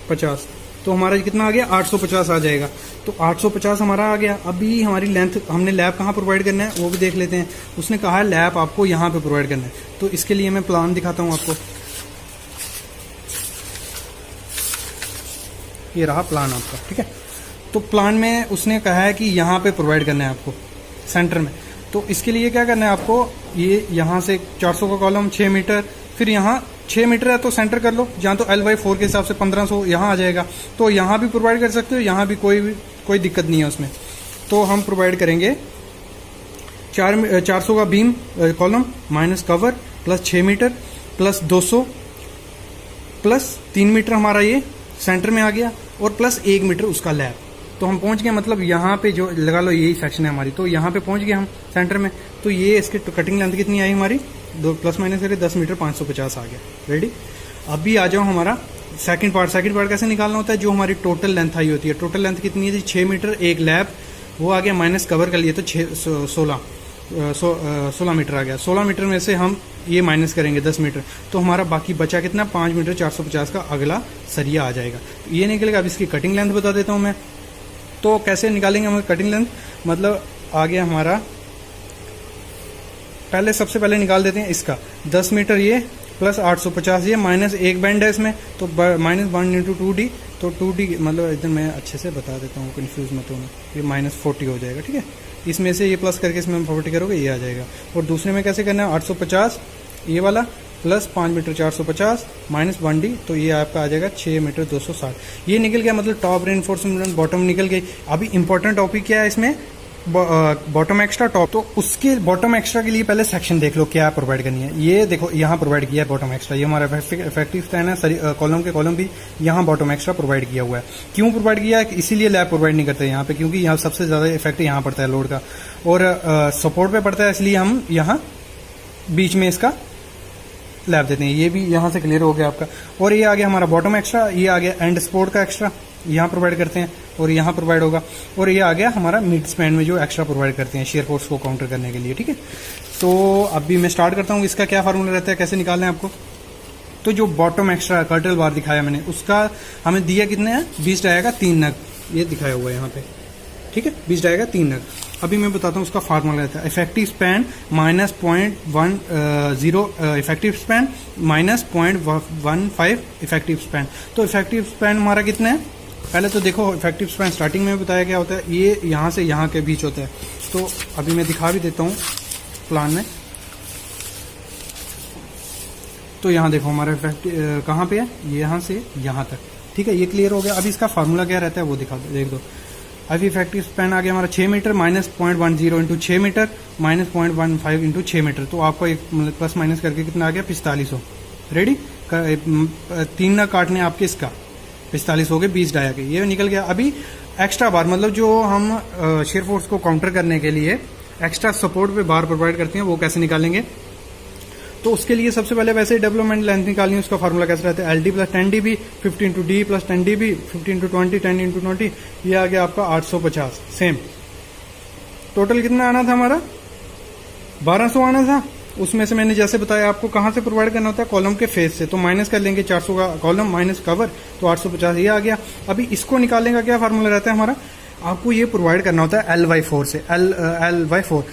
50, तो हमारा कितना आ गया 850 आ जाएगा। तो 850 हमारा आ गया। अभी हमारी लेंथ, हमने लैब कहाँ प्रोवाइड करना है वो भी देख लेते हैं। उसने कहा है लैब आपको यहाँ पे प्रोवाइड करना है, तो इसके लिए मैं प्लान दिखाता हूँ आपको। ये रहा प्लान आपका, ठीक है। तो प्लान में उसने कहा है कि यहाँ पे प्रोवाइड करना है आपको सेंटर में। तो इसके लिए क्या करना है आपको, ये यहाँ से 400 का कॉलम 6 मीटर, फिर यहाँ 6 मीटर है तो सेंटर कर लो, जहाँ तो L/4 के हिसाब से 1500 यहाँ आ जाएगा। तो यहाँ भी प्रोवाइड कर सकते हो, यहाँ भी कोई दिक्कत नहीं है उसमें। तो हम प्रोवाइड करेंगे 400 का beam column minus cover plus 6 metre plus 200 plus 3 metre हमारा ये सेंटर में आ गया, और प्लस 1 मीटर उसका लैब। तो हम पहुंच गए, मतलब यहाँ पे जो लगा लो यही सेक्शन है हमारी, तो यहाँ पे पहुंच गए हम सेंटर में। तो ये इसकी कटिंग लेंथ कितनी आई हमारी, 2 प्लस माइनस करके 10 मीटर 550 आ गया। रेडी। अभी आ जाओ हमारा सेकंड पार्ट कैसे निकालना होता है, जो हमारी टोटल लेंथ आई होती है। टोटल लेंथ कितनी है, 6 मीटर, एक लैब, वो आ गया माइनस कवर कर लिए तो 16 मीटर आ गया। 16 मीटर में से हम ये माइनस करेंगे 10 मीटर, तो हमारा बाकी बचा कितना 5 मीटर 450 का अगला सरिया आ जाएगा। तो ये निकलेगा। अब इसकी कटिंग लेंथ बता देता हूँ मैं। तो कैसे निकालेंगे हम कटिंग लेंथ, मतलब आ गया हमारा, सबसे पहले निकाल देते हैं इसका 10 मीटर ये प्लस 850 ये माइनस एक बैंड है इसमें, तो माइनस 1 इंटू 2D, तो 2D मतलब इधर मैं अच्छे से बता देता हूँ, कंफ्यूज मत होना। ये माइनस 40 हो जाएगा, ठीक है। इसमें से ये प्लस करके इसमें 40 करोगे ये आ जाएगा। और दूसरे में कैसे करना है 850 ये वाला प्लस 5 मीटर 450 माइनस 1D, तो ये आपका आ जाएगा 6 मीटर 260। ये निकल गया, मतलब टॉप रेनफोर्समेंट बॉटम निकल गई। अभी इंपॉर्टेंट टॉपिक क्या है इसमें, बॉटम एक्स्ट्रा टॉप। तो उसके बॉटम एक्स्ट्रा के लिए पहले सेक्शन देख लो क्या प्रोवाइड करनी है। ये देखो यहाँ प्रोवाइड किया है बॉटम एक्स्ट्रा, ये हमारा इफेक्टिव स्पैन है, कॉलम के कॉलम भी यहाँ बॉटम एक्स्ट्रा प्रोवाइड किया हुआ है। क्यों प्रोवाइड किया है, इसीलिए लैब प्रोवाइड नहीं करते यहाँ पे, क्योंकि यहाँ सबसे ज्यादा इफेक्ट यहाँ पड़ता है लोड का, और सपोर्ट पे पड़ता है, इसलिए हम यहाँ बीच में इसका लैब देते हैं। ये भी यहाँ से क्लियर हो गया आपका। और ये आ गया हमारा बॉटम एक्स्ट्रा, ये आ गया एंड सपोर्ट का एक्स्ट्रा, यहाँ प्रोवाइड करते हैं और यहाँ प्रोवाइड होगा। और ये आ गया हमारा मिड स्पैन में जो एक्स्ट्रा प्रोवाइड करते हैं शेयर फोर्स को काउंटर करने के लिए, ठीक है। तो अभी मैं स्टार्ट करता हूँ, इसका क्या फार्मूला रहता है, कैसे निकालना है आपको। तो जो बॉटम एक्स्ट्रा कर्टल बार दिखाया मैंने, उसका हमें दिया कितने हैं, 20 डाया का 3 नग, ये दिखाया हुआ है यहाँ पे, ठीक है, 20 डाया का 3 नग। अभी मैं बताता हूँ उसका फार्मूला रहता है effective span minus 0.10 effective span minus 0.15 effective span. तो इफेक्टिव स्पैन हमारा कितना है, पहले तो देखो इफेक्टिव स्पैन स्टार्टिंग में बताया क्या होता है, ये यहाँ से यहाँ के बीच होता है। तो अभी मैं दिखा भी देता हूँ प्लान में। तो यहाँ देखो हमारा इफेक्टिव कहाँ पे है, ये यहाँ से यहाँ तक, ठीक है, ये क्लियर हो गया। अभी इसका फार्मूला क्या रहता है वो दिखा देख दो। अभी इफेक्टिव स्पैन आ गया हमारा 6 metre minus 0.10 into 6 metre minus 0.15 into 6 metre. तो आपको एक मतलब प्लस माइनस करके कितना आ गया, 4500। रेडी, 3 नग काटने आपके, इसका 45 हो गए 20 डाया के, ये निकल गया। अभी एक्स्ट्रा बार, मतलब जो हम शेयर फोर्स को काउंटर करने के लिए एक्स्ट्रा सपोर्ट पे बार प्रोवाइड करते हैं, वो कैसे निकालेंगे। तो उसके लिए सबसे पहले वैसे ही डेवलपमेंट लेंथ निकालनी है, उसका फार्मूला कैसे रहता है, LD plus 10dB 50 into D plus 10dB 50 into 20 10 into 20, ये आ गया आपका 850। सेम टोटल कितना आना था हमारा, 1200 आना था। उसमें से मैंने जैसे बताया आपको कहाँ से प्रोवाइड करना होता है, कॉलम के फेस से। तो माइनस कर लेंगे 400 का कॉलम माइनस कवर, तो 850 ये आ गया। अभी इसको निकालने का क्या फार्मूला रहता है हमारा, आपको ये प्रोवाइड करना होता है L/4 से। L/4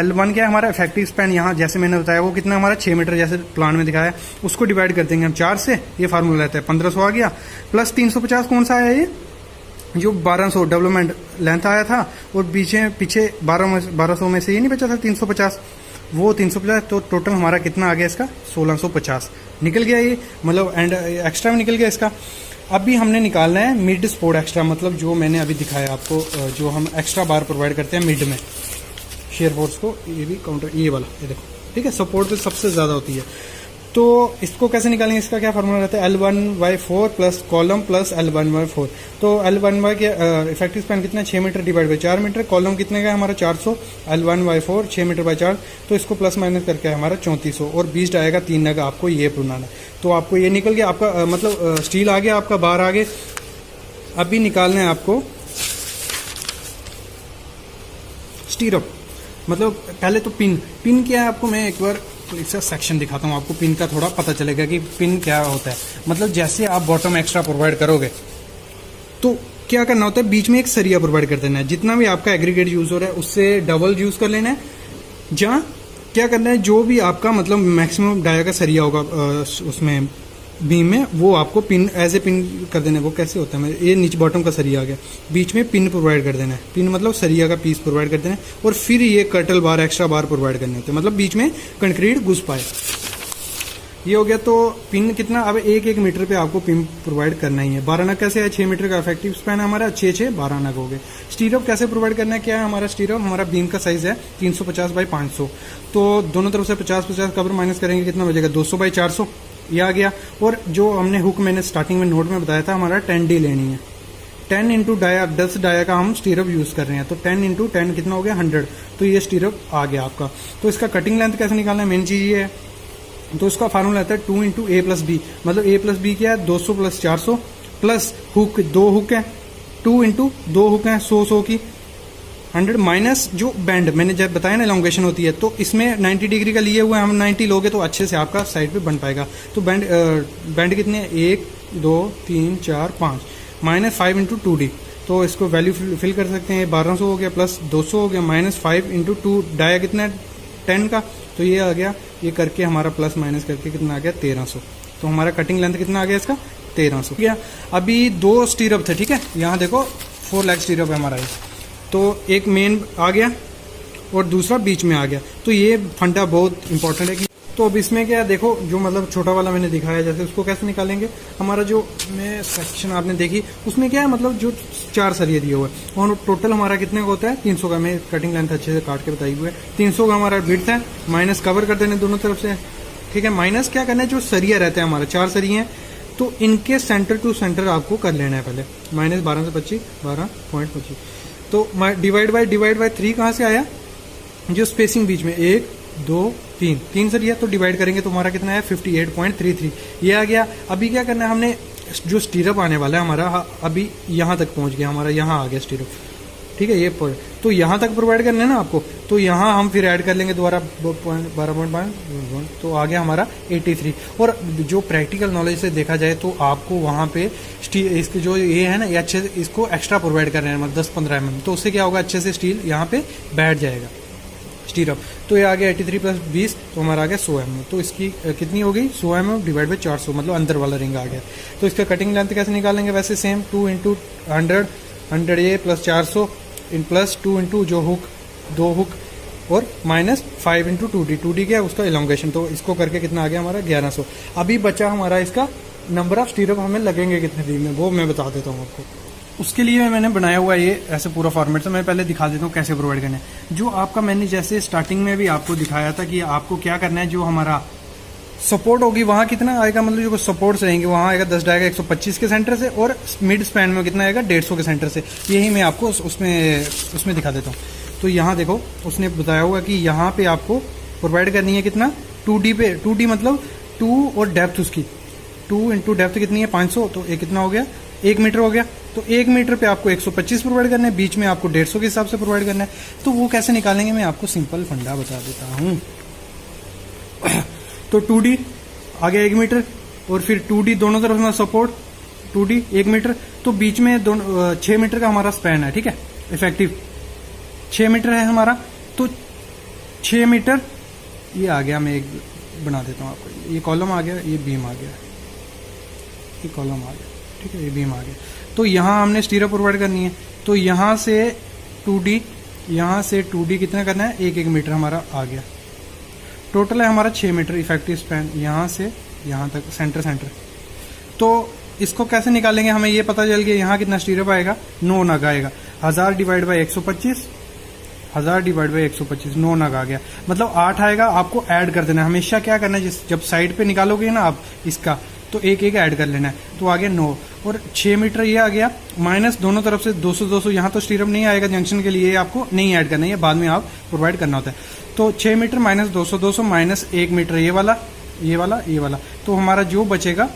L1 क्या है हमारा इफेक्टिव स्पैन, यहाँ जैसे मैंने बताया वो कितना हमारा 6 मीटर जैसे प्लान में दिखाया है, उसको डिवाइड कर देंगे हम 4 से, ये फार्मूला रहता है 1500 आ गया। प्लस 350 कौन सा आया, ये जो 1200 डेवलपमेंट लेंथ आया था, और पीछे 1200 में से ये नहीं बचा था 350, वो 350, तो टोटल हमारा कितना आ गया इसका 1650 निकल गया ये, मतलब एंड एक्स्ट्रा में निकल गया इसका। अभी हमने निकालना है मिड सपोर्ट एक्स्ट्रा, मतलब जो मैंने अभी दिखाया आपको, जो हम एक्स्ट्रा बार प्रोवाइड करते हैं मिड में शेयर फोर्स को, ये भी काउंटर, ये वाला, ये देखो, ठीक है, सपोर्ट पे सबसे ज्यादा होती है। तो इसको कैसे निकालेंगे, इसका क्या फार्मूला रहता है, L1/4 plus column plus L1/4। तो L1 के इफेक्टिव स्पैन कितना है, 6 metre divide by 4 metre, column कितने का हमारा 400, L1/4 6 मीटर बाई 4, तो इसको प्लस माइनस करके हमारा 3400, और 20 आएगा 3 नग आपको ये बनाना। तो आपको ये निकल गया आपका, मतलब स्टील आ गया आपका, बार आ गए। अभी निकालना है आपको स्टीरअप, मतलब पहले तो पिन क्या है, आपको मैं एक बार इसका सेक्शन दिखाता हूँ, आपको पिन का थोड़ा पता चलेगा कि पिन क्या होता है। मतलब जैसे आप बॉटम एक्स्ट्रा प्रोवाइड करोगे तो क्या करना होता है, बीच में एक सरिया प्रोवाइड कर देना है, जितना भी आपका एग्रीगेट यूज हो रहा है उससे डबल यूज कर लेना है। जहाँ क्या करना है, जो भी आपका मतलब मैक्सिमम डाया का सरिया होगा उसमें बीम में, वो आपको पिन एज ए पिन कर देना है। वो कैसे होता है, ये नीचे बॉटम का सरिया आ गया, बीच में पिन प्रोवाइड कर देना है, पिन मतलब सरिया का पीस प्रोवाइड कर देना है, और फिर ये कर्टल बार एक्स्ट्रा बार प्रोवाइड करने होते हैं, मतलब बीच में कंक्रीट घुस पाए। ये हो गया। तो पिन कितना, अब 1-1 मीटर पे आपको पिन प्रोवाइड करना ही है। 12 नग कैसे है, 6 मीटर का इफेक्टिव स्पैन हमारा, 6 12 नग हो गए। स्टीरअप कैसे प्रोवाइड करना है, क्या है हमारा स्टीरअप, हमारा बीम का साइज है 350 बाई 500, तो दोनों तरफ से 50-50 कवर माइनस करेंगे, कितना बचेगा 200 बाई 400, ये आ गया। और जो हमने हुक मैंने स्टार्टिंग में नोट में बताया था, हमारा 10D लेनी है, 10 इंटू डाया 10 डाया का हम स्टीरअप यूज कर रहे हैं, तो 10 इंटू 10 कितना हो गया 100, तो ये स्टीरअप आ गया आपका। तो इसका कटिंग लेंथ कैसे निकालना है, मेन चीज ये है। तो इसका फार्मूला आता है 2 इंटू A प्लस बी, मतलब A प्लस बी क्या है 200 प्लस 400 प्लस हुक 2 हुक है, 2 इंटू 2 हुक है 100 की 100 माइनस जो बैंड मैंने जब बताया ना एलोंगेशन होती है, तो इसमें 90 डिग्री का लिए हुए हम 90 लोगे तो अच्छे से आपका साइड पे बन पाएगा। तो बैंड कितने 1 2 3 4 5 माइनस 5 इंटू 2D, तो इसको वैल्यू फिल कर सकते हैं। 1200 हो गया प्लस 200 हो गया माइनस 5 इंटू 2, डाया कितना है 10 का, तो ये आ गया, ये करके हमारा प्लस माइनस करके कितना आ गया 1300। तो हमारा कटिंग लेंथ कितना आ गया इसका 1300 गया। अभी 2 स्टीरअप थे, ठीक है, यहाँ देखो 4 लेग स्टीरअप है हमारा, तो एक मेन आ गया और दूसरा बीच में आ गया। तो ये फंडा बहुत इंपॉर्टेंट है कि तो अब इसमें क्या है, देखो जो मतलब छोटा वाला मैंने दिखाया जैसे, उसको कैसे निकालेंगे। हमारा जो मैं सेक्शन आपने देखी उसमें क्या है, मतलब जो 4 सरिये दिए हुए हैं और टोटल हमारा कितने का होता है 300 का। मैं कटिंग लेंथ अच्छे से काट के बताई हुई है। 300 का हमारा विड्थ है, माइनस कवर कर देने दोनों तरफ से, ठीक है। माइनस क्या करना है, जो सरिया रहता है हमारा 4 सरिये हैं तो इनके सेंटर टू सेंटर आपको कर लेना है पहले। माइनस 12 से 25 12.25 तो डिवाइड बाय 3 कहाँ से आया, जो स्पेसिंग बीच में 1 2 3 सरिया, तो डिवाइड करेंगे तो हमारा कितना है 58.33 ये आ गया। अभी क्या करना है, हमने जो स्टीरअप आने वाला है हमारा अभी यहाँ तक पहुँच गया, हमारा यहाँ आ गया स्टीरअप, ठीक है। ये तो यहाँ तक प्रोवाइड करना है ना आपको, तो यहाँ हम फिर ऐड कर लेंगे दोबारा 12.5 तो आ गया हमारा 83। और जो प्रैक्टिकल नॉलेज से देखा जाए तो आपको वहाँ पे इसके जो ये है ना, ये अच्छे से इसको एक्स्ट्रा प्रोवाइड करना है, मतलब 10-15 mm, तो उससे क्या होगा, अच्छे से स्टील यहाँ पे बैठ जाएगा स्टीरअप। तो ये आ गया 83 + 20 तो हमारा आ गया 100 mm। तो इसकी कितनी हो गई 100 mm डिवाइड बाई 400, मतलब अंदर वाला रिंग आ गया। तो इसका कटिंग लेंथ कैसे निकालेंगे, वैसे सेम 2 × 100 100 ये प्लस 400 इन प्लस 2 × जो हुक 2 हुक और माइनस 5 × 2D क्या है उसका इलोंगेशन। तो इसको करके कितना आ गया हमारा 1100। अभी बचा हमारा इसका नंबर ऑफ स्टीरअप हमें लगेंगे कितने दिन में, वो मैं बता देता हूँ आपको। उसके लिए मैंने बनाया हुआ ये ऐसे पूरा फॉर्मेट, तो मैं पहले दिखा देता हूँ कैसे प्रोवाइड करना है। जो आपका मैंने जैसे स्टार्टिंग में भी आपको दिखाया था कि आपको क्या करना है, जो हमारा सपोर्ट होगी वहाँ कितना आएगा, मतलब जो सपोर्ट्स रहेंगे वहाँ आएगा 10 आएगा 125 के सेंटर से, और मिड स्पैन में कितना आएगा 150 के सेंटर से। यही मैं आपको उसमें दिखा देता हूँ। तो यहाँ देखो उसने बताया हुआ कि यहाँ पे आपको प्रोवाइड करनी है कितना 2D पे, 2D मतलब 2 और डेप्थ उसकी 2 × डेप्थ कितनी है 500, तो ये कितना हो गया 1 मीटर हो गया। तो 1 मीटर पे आपको 125 प्रोवाइड करना है, बीच में आपको 150 के हिसाब से प्रोवाइड करना है। तो वो कैसे निकालेंगे मैं आपको सिंपल फंडा बता देता हूँ। तो 2D आ गया 1 मीटर और फिर 2D दोनों तरफ में सपोर्ट 2D 1 मीटर, तो बीच में 6 मीटर का हमारा स्पैन है, ठीक है। इफेक्टिव 6 मीटर है हमारा, तो 6 मीटर ये आ गया। मैं एक बना देता हूँ आपको, ये कॉलम आ गया, ये बीम आ गया, ये कॉलम आ गया, ठीक है, ये बीम आ गया। तो यहाँ हमने स्टीरअप प्रोवाइड करनी है, तो यहाँ से 2D कितना करना है 1 मीटर हमारा आ गया। टोटल है हमारा 6 मीटर इफेक्टिव स्पैन, यहाँ से यहाँ तक सेंटर। तो इसको कैसे निकालेंगे, हमें ये पता चल गया यहाँ कितना स्टीरअप आएगा 9 नग आएगा। 1000 डिवाइड बाई 125 9 नग आ गया, मतलब 8 आएगा। आपको ऐड कर देना है, हमेशा क्या करना है, जब साइड पे निकालोगे ना आप इसका, तो एक ऐड कर लेना है, तो आ गया 9। और 6 मीटर ये आ गया, माइनस दोनों तरफ से 200 यहाँ तो स्टीरअप नहीं आएगा जंक्शन के लिए, आपको नहीं ऐड करना है, बाद में आप प्रोवाइड करना होता है। तो 6 मीटर माइनस 200 माइनस 1 मीटर ये वाला, तो हमारा जो बचेगा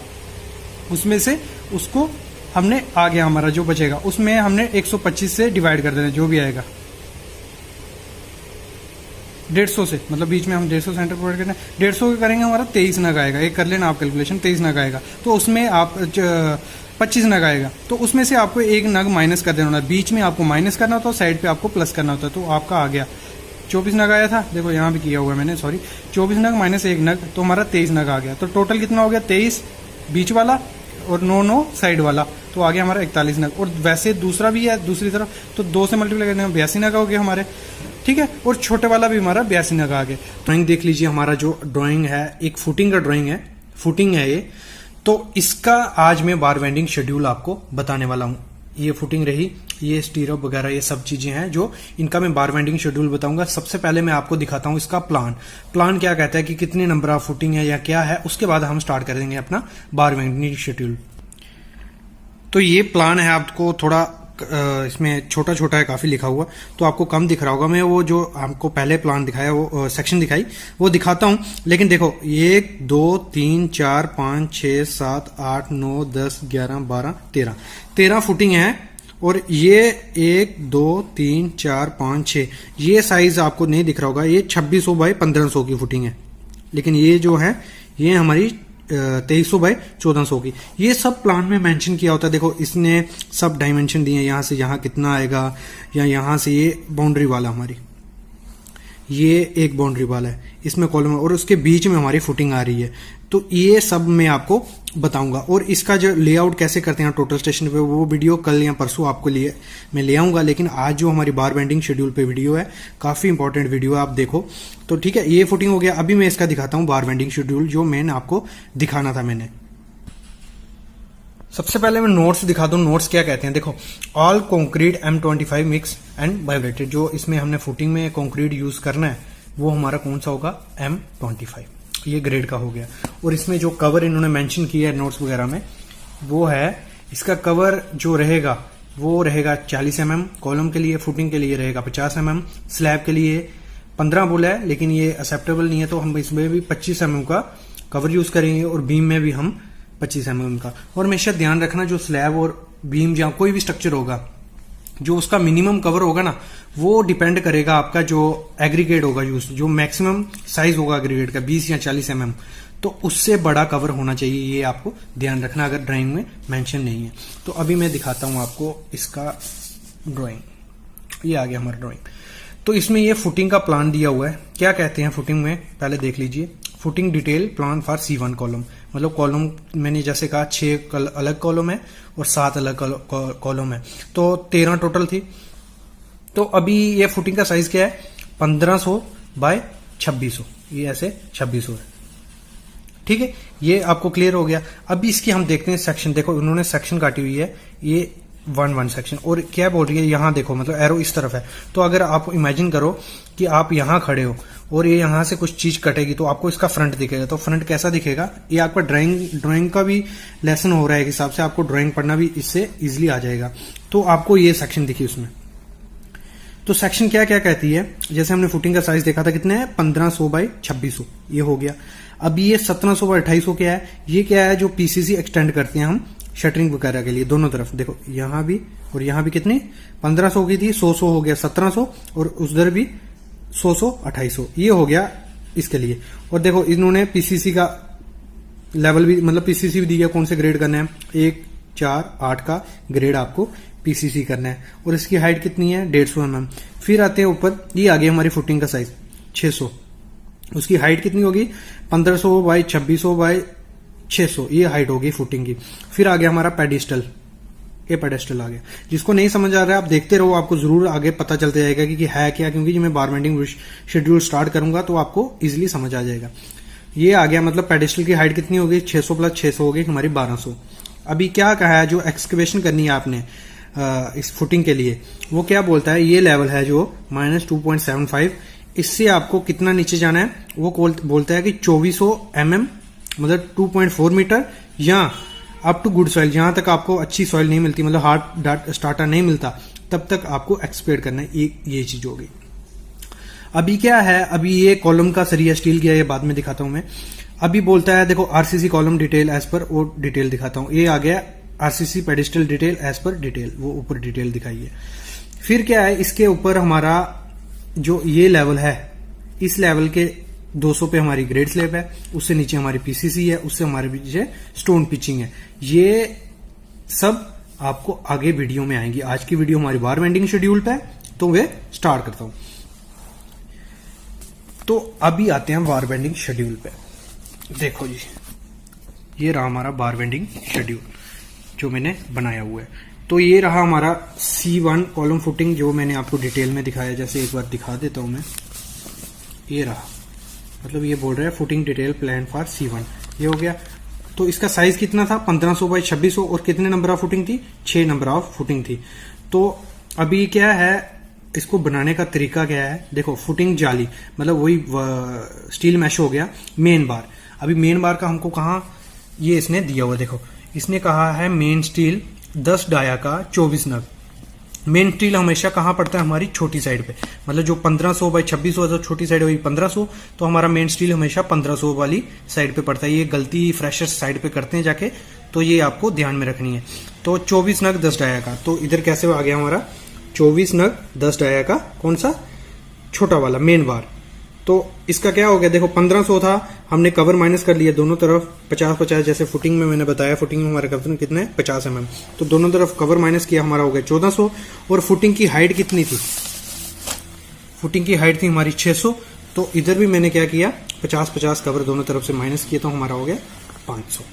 उसमें से उसको हमने आ गया, हमारा जो बचेगा उसमें हमने 125 से डिवाइड कर देना, जो भी आएगा 150 से, मतलब बीच में हम 150 सेंटर प्रोवाइड करना है। 150 का करेंगे हमारा 23 नग आएगा, एक कर लेना आप कैलकुलेशन, 23 नग आएगा। तो उसमें आप 25 नग आएगा, तो उसमें से आपको 1 नग माइनस कर देना होता है, बीच में आपको माइनस करना होता है, साइड पे आपको प्लस करना होता है। तो आपका आ गया 24 नग आया था, देखो यहाँ भी किया हुआ है मैंने, सॉरी 24 नग माइनस 1 नग, तो हमारा 23 नग आ गया। तो टोटल कितना हो गया 23 बीच वाला और 9 साइड वाला, तो आ गया हमारा 41 नग। और वैसे दूसरा भी है दूसरी तरफ, तो 2 से मल्टीप्लाई करने में 82 नग हो गया हमारे, ठीक है। और छोटे वाला भी हमारा 82 नग आ गया। ड्राइंग देख लीजिए, हमारा जो ड्राइंग है एक फुटिंग का ड्राइंग है, फुटिंग है ये। तो इसका आज मैं बार वेंडिंग शेड्यूल आपको बताने वाला हूँ। ये फुटिंग रही, ये स्टीरअप वगैरह ये सब चीजें हैं जो इनका मैं बार वेंडिंग शेड्यूल बताऊंगा। सबसे पहले मैं आपको दिखाता हूँ इसका प्लान क्या कहता है कि कितने नंबर ऑफ फुटिंग है या क्या है, उसके बाद हम स्टार्ट कर देंगे अपना बार वेंडिंग शेड्यूल। तो ये प्लान है, आपको थोड़ा इसमें छोटा छोटा है काफी लिखा हुआ, तो आपको कम दिख रहा होगा। मैं वो जो आपको पहले प्लान दिखाया, वो सेक्शन दिखाई, वो दिखाता हूं। लेकिन देखो 1 2 3 4 5 6 7 8 9 10 11 12 13 फुटिंग है। और ये 1 2 3 4 5 6 ये साइज आपको नहीं दिख रहा होगा, ये 2600 बाई 1500 की फुटिंग है। लेकिन ये जो है ये हमारी 2300 बाई 1400 की। ये सब प्लान में मेंशन किया होता है। देखो इसने सब डायमेंशन दिए हैं, यहां से यहां कितना आएगा, या यहां से ये बाउंड्री वाला हमारी, ये एक बाउंड्री वाला है, इसमें कॉलम और उसके बीच में हमारी फुटिंग आ रही है। तो ये सब मैं आपको बताऊंगा। और इसका जो लेआउट कैसे करते हैं टोटल स्टेशन पे, वो वीडियो कल या परसों आपको लिए मैं ले आऊंगा। लेकिन आज जो हमारी बार बेंडिंग शेड्यूल पे वीडियो है, काफी इंपॉर्टेंट वीडियो है, आप देखो। तो ठीक है, ये फुटिंग हो गया। अभी मैं इसका दिखाता हूं बार बेंडिंग शेड्यूल जो मैंने आपको दिखाना था। मैंने सबसे पहले मैं नोट्स दिखा दूं। नोट्स क्या कहते हैं, देखो, all concrete M25 mix and vibrated. जो इसमें हमने फुटिंग में कंक्रीट यूज करना है वो हमारा कौन सा होगा, M25, ये ग्रेड का हो गया। और इसमें जो कवर इन्होंने मेंशन किया है नोट्स वगैरह में, वो है इसका कवर जो रहेगा वो रहेगा 40 mm, कॉलम के लिए फुटिंग के लिए रहेगा 50 mm, स्लैब के लिए 15 बोला है, लेकिन ये एक्सेप्टेबल नहीं है, तो हम इसमें भी 25 mm का कवर यूज करेंगे और बीम में भी हम 25 mm का। और हमेशा ध्यान रखना, जो स्लैब और बीम या कोई भी स्ट्रक्चर होगा, जो उसका मिनिमम कवर होगा ना, वो डिपेंड करेगा आपका जो एग्रीगेट होगा यूज, जो मैक्सिमम साइज होगा एग्रीगेट का 20 या 40 mm, तो उससे बड़ा कवर होना चाहिए। ये आपको ध्यान रखना, अगर ड्राइंग में मेंशन नहीं है। तो अभी मैं दिखाता हूं आपको इसका ड्राइंग। ये आ गया हमारा ड्राइंग। तो इसमें ये फुटिंग का प्लान दिया हुआ है। क्या कहते हैं फुटिंग में, पहले देख लीजिए। Footing detail plan for C1 column, मतलब कॉलम मैंने जैसे कहा 6 अलग कॉलम है और 7 अलग कॉलम है, तो 13 टोटल थी। तो अभी ये फुटिंग का साइज क्या है, 1500 बाय 2600, ये ऐसे 2600 है। ठीक है, ये आपको क्लियर हो गया। अभी इसकी हम देखते हैं सेक्शन। देखो उन्होंने सेक्शन काटी हुई है, ये 1 सेक्शन। और क्या बोल रही है, यहां देखो, मतलब एरो इस तरफ है। तो अगर आप इमेजिन करो कि आप यहां खड़े हो और ये यहां से कुछ चीज कटेगी, तो आपको इसका फ्रंट दिखेगा। तो फ्रंट कैसा दिखेगा, ये आपका ड्राइंग का भी लेसन हो रहा है, हिसाब से आपको ड्राइंग पढ़ना भी इससे इजिली आ जाएगा। तो आपको ये सेक्शन दिखी उसमें। तो सेक्शन क्या क्या कहती है, जैसे हमने फुटिंग का साइज देखा था कितने है, 1500 बाय 2600, ये हो गया। अभी ये 1700 बाय 2800 क्या है, ये क्या है, जो पीसीसी एक्सटेंड करते हैं हम शटरिंग वगैरह के लिए दोनों तरफ। देखो यहां भी और यहां भी कितनी 1500 की थी, 100 हो गया 1700, और उधर भी 100 2800, ये हो गया इसके लिए। और देखो इन्होंने पीसीसी का लेवल भी, मतलब पीसीसी भी दिया, कौन से ग्रेड करना है, 1 4 8 का ग्रेड आपको पीसीसी करना है। और इसकी हाइट कितनी है, 150 mm। फिर आते हैं ऊपर, ये आ गई हमारी फुटिंग का साइज 600, उसकी हाइट कितनी होगी, 1500 बाय 2600 बाय 600, ये हाइट होगी फुटिंग की। फिर आ गया हमारा पेडिस्टल, ये पेडेस्टल आ गया। जिसको नहीं समझ आ रहा है आप देखते रहो, आपको जरूर आगे पता चलता जाएगा कि है क्या, क्योंकि जब मैं बार बेंडिंग शेड्यूल स्टार्ट करूंगा तो आपको इजिली समझ आ जाएगा। ये आ गया, मतलब पेडेस्टल की हाइट कितनी होगी, 600 प्लस 600 होगी हमारी 1200। अभी क्या कहा है, जो एक्सकवेशन करनी है आपने इस फुटिंग के लिए, वो क्या बोलता है, ये लेवल है जो -2.75, इससे आपको कितना नीचे जाना है, वो बोलता है कि 2400 mm, मतलब 2.4 मीटर, या अप टू गुड सॉइल, जहां तक आपको अच्छी सॉइल नहीं मिलती, मतलब हार्ड स्टार्टर नहीं मिलता, तब तक आपको एक्सपेक्ट करना है। ये चीज होगी। अभी क्या है, अभी ये कॉलम का सरिया स्टील किया, ये बाद में दिखाता हूं मैं। अभी बोलता है, देखो आरसीसी कॉलम डिटेल एज पर, वो डिटेल दिखाता हूं। ये आ गया आरसीसी पेडिस्टल डिटेल एज पर डिटेल, वो ऊपर डिटेल दिखाई है। फिर क्या है, इसके ऊपर हमारा जो ये लेवल है, इस लेवल के 200 पे हमारी ग्रेड स्लैब है, उससे नीचे हमारी पीसीसी है, उससे हमारे पीछे स्टोन पिचिंग है। ये सब आपको आगे वीडियो में आएंगी। आज की वीडियो हमारी बार बेंडिंग शेड्यूल पे है, तो वे स्टार्ट करता हूं। तो अभी आते हैं बार बेंडिंग शेड्यूल पे। देखो जी, ये रहा हमारा बार बेंडिंग शेड्यूल जो मैंने बनाया हुआ है। तो ये रहा हमारा C1 कॉलम फुटिंग, जो मैंने आपको डिटेल में दिखाया। जैसे एक बार दिखा देता हूं मैं, ये रहा, मतलब ये बोल रहा है footing detail plan for C1, ये हो गया। तो इसका साइज कितना था, 1500 बाय 2600, और कितने नंबर ऑफ फुटिंग थी, 6 नंबर ऑफ फुटिंग थी। तो अभी क्या है, इसको बनाने का तरीका क्या है, देखो फुटिंग जाली, मतलब वही स्टील मैश हो गया। मेन बार, अभी मेन बार का हमको कहा, ये इसने दिया हुआ, देखो इसने कहा है मेन स्टील 10 डाया का 24 नग। मेन स्टील हमेशा कहां पड़ता है, हमारी छोटी साइड पे, मतलब जो 1500 बाय 2600 जो छोटी साइड हुई 1500, तो हमारा मेन स्टील हमेशा 1500 वाली साइड पे पड़ता है। ये गलती फ्रेशर्स साइड पे करते हैं जाके, तो ये आपको ध्यान में रखनी है। तो 24 नग 10 डाया का, तो इधर कैसे आ गया हमारा 24 नग 10 डाया का, कौन सा, छोटा वाला मेन बार। तो इसका क्या हो गया, देखो 1500 था, हमने कवर माइनस कर लिया दोनों तरफ 50-50, जैसे फुटिंग में मैंने बताया, फुटिंग में हमारे कवर कितने 50 mm, तो दोनों तरफ कवर माइनस किया, हमारा हो गया 1400। और फुटिंग की हाइट कितनी थी, फुटिंग की हाइट थी हमारी 600, तो इधर भी मैंने क्या किया, 50-50 कवर दोनों तरफ से माइनस किए तो हमारा हो गया 500।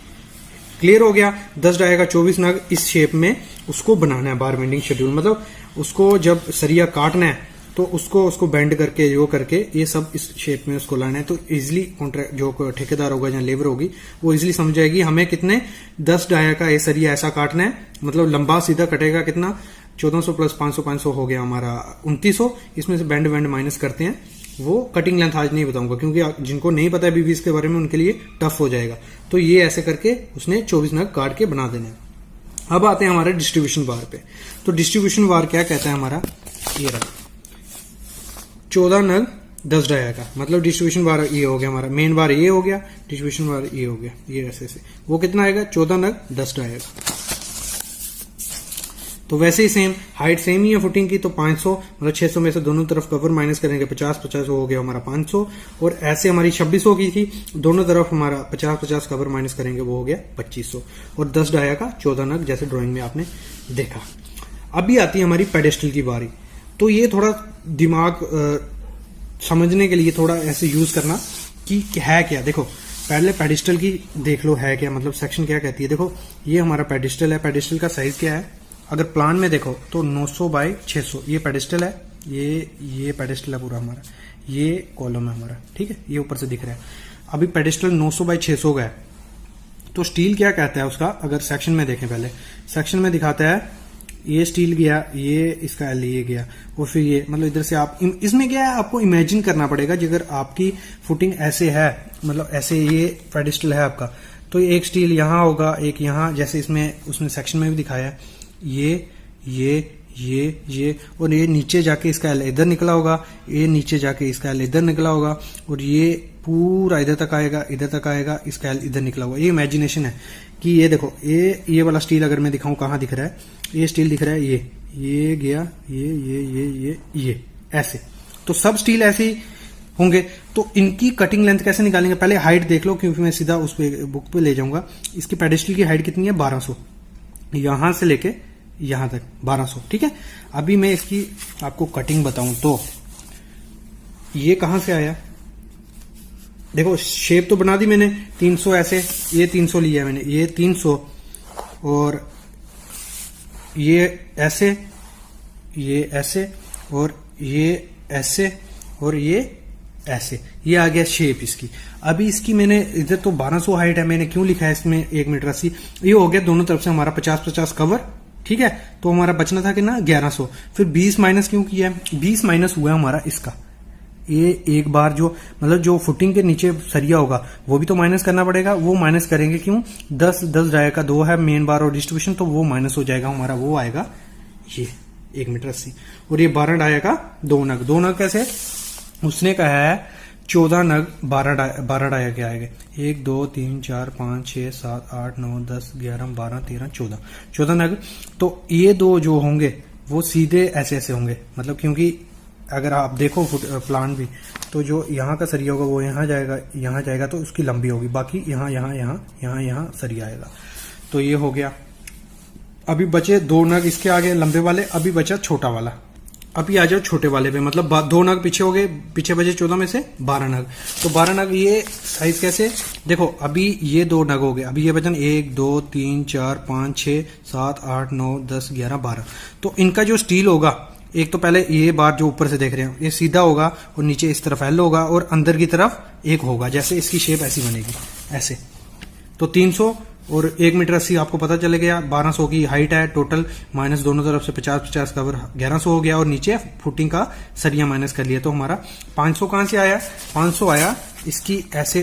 क्लियर हो गया। 10 डाया का 24 नग इस शेप में उसको बनाना है बार बेंडिंग शेड्यूल, मतलब उसको जब सरिया काटना है तो उसको बेंड करके जो करके ये सब इस शेप में उसको लाना है। तो इजिली कॉन्ट्रैक्ट जो ठेकेदार होगा या लेबर होगी वो इजिली समझ जाएगी हमें कितने 10 डाया का ये सरिया ऐसा काटना है, मतलब लंबा सीधा कटेगा कितना 1400 प्लस 500 हो गया हमारा 2900। इसमें से बैंड माइनस करते हैं। वो कटिंग लेंथ आज नहीं बताऊंगा क्योंकि जिनको नहीं पता है बीबीएस के बारे में उनके लिए टफ हो जाएगा। तो ये ऐसे करके उसने 24 नग काट के बना देने। अब आते हैं हमारे डिस्ट्रीब्यूशन बार पे। तो डिस्ट्रीब्यूशन बार क्या कहता है हमारा, ये रहा 14 नग 10 डाया का, मतलब डिस्ट्रीब्यूशन बार ये हो गया हमारा, मेन बार ये हो गया, डिस्ट्रीब्यूशन बार ये हो गया, ये ऐसे से वो कितना आएगा 14 नग 10 डाया का। तो वैसे ही सेम हाइट सेम ही है फुटिंग की, तो 500 मतलब 600 में से दोनों तरफ कवर माइनस करेंगे 50-50 हो गया हमारा 500। और ऐसे हमारी 2600 की थी, दोनों तरफ हमारा 50-50 कवर माइनस करेंगे वो हो गया 2500। और 10 डाया का 14 नग जैसे ड्राइंग में आपने देखा। अभी आती है हमारी पेडेस्टल की बारी। तो ये थोड़ा दिमाग समझने के लिए थोड़ा ऐसे यूज करना कि है क्या। देखो पहले पेडिस्टल की देख लो है क्या, मतलब सेक्शन क्या कहती है। देखो ये हमारा पेडिस्टल है, पेडिस्टल का साइज क्या है, अगर प्लान में देखो तो 900 बाय 600 ये पेडिस्टल है, ये पेडिस्टल है पूरा हमारा, ये कॉलम है हमारा, ठीक है, ये ऊपर से दिख रहा है। अभी पेडिस्टल 900 बाय 600 का है, तो स्टील क्या कहता है उसका, अगर सेक्शन में देखें, पहले सेक्शन में दिखाता है ये स्टील गया, ये इसका एल ये गया, और फिर ये मतलब इधर से आप इसमें क्या है आपको इमेजिन करना पड़ेगा। अगर आपकी फुटिंग ऐसे है, मतलब ऐसे ये पेडिस्टल है आपका, तो एक स्टील यहाँ होगा, एक यहाँ, जैसे इसमें उसने सेक्शन में भी दिखाया है, ये और ये नीचे जाके इसका एल इधर निकला होगा, ये नीचे जाके इसका एल इधर निकला होगा, और ये पूरा इधर तक आएगा, इधर तक आएगा, इसका एल इधर निकला होगा। ये इमेजिनेशन है कि ये देखो ये वाला स्टील अगर मैं दिखाऊं कहाँ दिख रहा है, ये स्टील दिख रहा है, ये गया, ये ऐसे, तो सब स्टील ऐसे ही होंगे। तो इनकी कटिंग लेंथ कैसे निकालेंगे, पहले हाइट देख लो, क्योंकि मैं सीधा उस पे बुक पे ले जाऊंगा। इसकी पेडिस्टल की हाइट कितनी है 1200, यहां से लेके यहां तक 1200, ठीक है। अभी मैं इसकी आपको कटिंग बताऊं तो ये कहां से आया, देखो शेप तो बना दी मैंने 300 ऐसे, ये 300 लिया मैंने, ये 300 और ये ऐसे, ये ऐसे और ये ऐसे और ये ऐसे, ये आ गया शेप इसकी। अभी इसकी मैंने इधर तो 1200 हाइट है, मैंने क्यों लिखा है इसमें 1 मीटर 80, ये हो गया दोनों तरफ से हमारा 50-50 कवर, ठीक है। तो हमारा बचना था कितना 1100, फिर 20 माइनस क्यों किया है, 20 माइनस हुआ हमारा इसका, ये एक बार जो मतलब जो फुटिंग के नीचे सरिया होगा वो भी तो माइनस करना पड़ेगा, वो माइनस करेंगे क्यों, 10 डाया का 2 है मेन बार और डिस्ट्रीब्यूशन, तो वो माइनस हो जाएगा हमारा, वो आएगा ये 1 मीटर 80। और ये 12 डाया का 2 नग कैसे, उसने कहा है 14 नग 12 डाया के आएगा, 1 2 3 4 5 6 7 8 9 10 11 12 13 14 नग। तो ये दो जो होंगे वो सीधे ऐसे ऐसे होंगे, मतलब क्योंकि अगर आप देखो प्लान भी, तो जो यहाँ का सरिया होगा वो यहाँ जाएगा तो उसकी लंबी होगी, बाकी यहाँ सरिया आएगा। तो ये हो गया। अभी बचे 2 नग इसके आगे लंबे वाले, अभी बचा छोटा वाला। अभी आ जाओ छोटे वाले पे, मतलब 2 नग पीछे हो गए, पीछे बचे 14 में से 12 नग। तो 12 नग ये साइज कैसे, देखो अभी ये 2 नग हो गए, अभी ये बचन 1 2 3 4 5 6 7 8 9 10 11 12। तो इनका जो स्टील होगा, एक तो पहले ये बार जो ऊपर से देख रहे हो ये सीधा होगा और नीचे इस तरफ एल होगा और अंदर की तरफ एक होगा, जैसे इसकी शेप ऐसी बनेगी ऐसे। तो 300 और 1 मीटर 80 आपको पता चले गया, 1200 की हाइट है टोटल, माइनस दोनों तरफ से 50-50 कवर 1100 हो गया, और नीचे फुटिंग का सरिया माइनस कर लिया। तो हमारा 500 कहां से आया, 500 आया इसकी ऐसे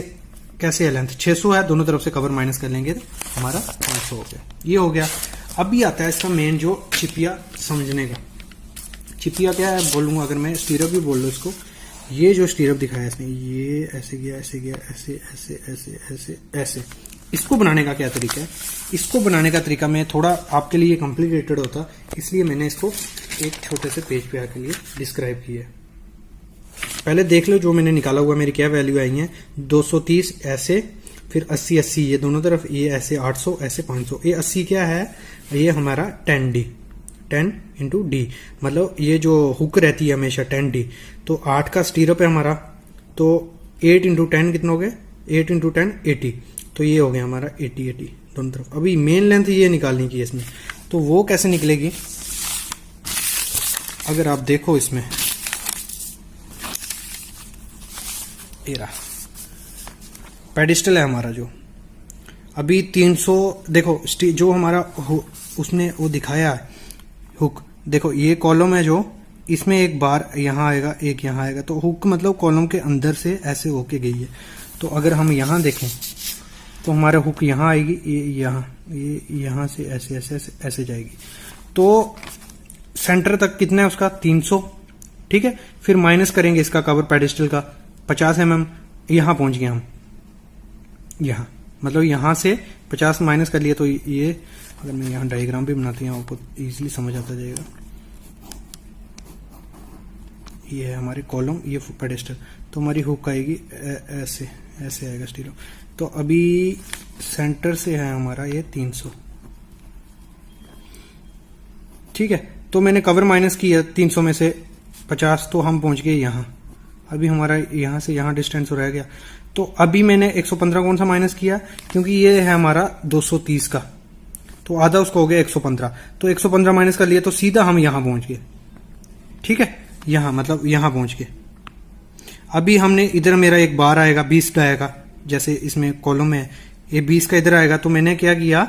कैसे है लेंथ 600 है, दोनों तरफ से कवर माइनस कर लेंगे तो हमारा 500 हो गया, ये हो गया। अभी आता है इसका मेन जो चिपिया समझने का। चिपिया क्या है बोलूंगा, अगर मैं स्टीरअप भी बोल लो इसको, ये जो स्टीरअप दिखाया इसने, ये ऐसे गया ऐसे, इसको बनाने का क्या तरीका है, इसको बनाने का तरीका मैं थोड़ा आपके लिए कॉम्प्लिकेटेड होता, इसलिए मैंने इसको एक छोटे से पेज पे आके लिए डिस्क्राइब किया है। पहले देख लो जो मैंने निकाला हुआ मेरी क्या वैल्यू आई है, 230 ऐसे, फिर 80 ये दोनों तरफ, ये ऐसे 800 ऐसे 500। ये 80 क्या है, ये हमारा 10D 10 इंटू डी, मतलब ये जो हुक रहती है हमेशा 10D। तो 8 का स्टीरअप है हमारा, तो 8 इंटू 10 कितना हो गया, 8 इंटू 10 80, तो ये हो गया हमारा 80 दोनों तरफ। अभी मेन लेंथ ये निकालनी की है इसमें, तो वो कैसे निकलेगी, अगर आप देखो इसमें ये रहा पेडिस्टल है हमारा जो अभी 300, देखो जो हमारा उसने वो दिखाया है हुक, देखो ये कॉलम है जो इसमें एक बार यहाँ आएगा एक यहाँ आएगा, तो हुक मतलब कॉलम के अंदर से ऐसे होके गई है। तो अगर हम यहाँ देखें तो हमारा हुक यहाँ आएगी, ये यहाँ से ऐसे ऐसे ऐसे ऐसे जाएगी, तो सेंटर तक कितना है उसका 300, ठीक है। फिर माइनस करेंगे इसका कवर पेडिस्टल का 50 mm, यहाँ पहुंच गए हम, यहाँ मतलब यहाँ से 50 माइनस कर लिया, तो ये अगर मैं यहाँ डायग्राम भी बनाती हूँ आपको इजीली समझ आता जाएगा। ये है हमारे कॉलम, ये पेडिस्टल, तो हमारी हुक आएगी ऐसे ऐसे आएगा स्टीलो। तो अभी सेंटर से है हमारा ये 300, ठीक है। तो मैंने कवर माइनस किया 300 में से 50, तो हम पहुंच गए यहाँ। अभी हमारा यहाँ से यहाँ डिस्टेंस हो रह गया, तो अभी मैंने 115 कौन सा माइनस किया, क्योंकि ये है हमारा 230 का, तो आधा उसको हो गया 115, तो 115 माइनस कर लिया, तो सीधा हम यहाँ पहुंच गए, ठीक है। यहाँ मतलब यहाँ पहुंच गए। अभी हमने इधर मेरा एक बार आएगा 20 का आएगा, जैसे इसमें कॉलम में ये 20 का इधर आएगा, तो मैंने क्या किया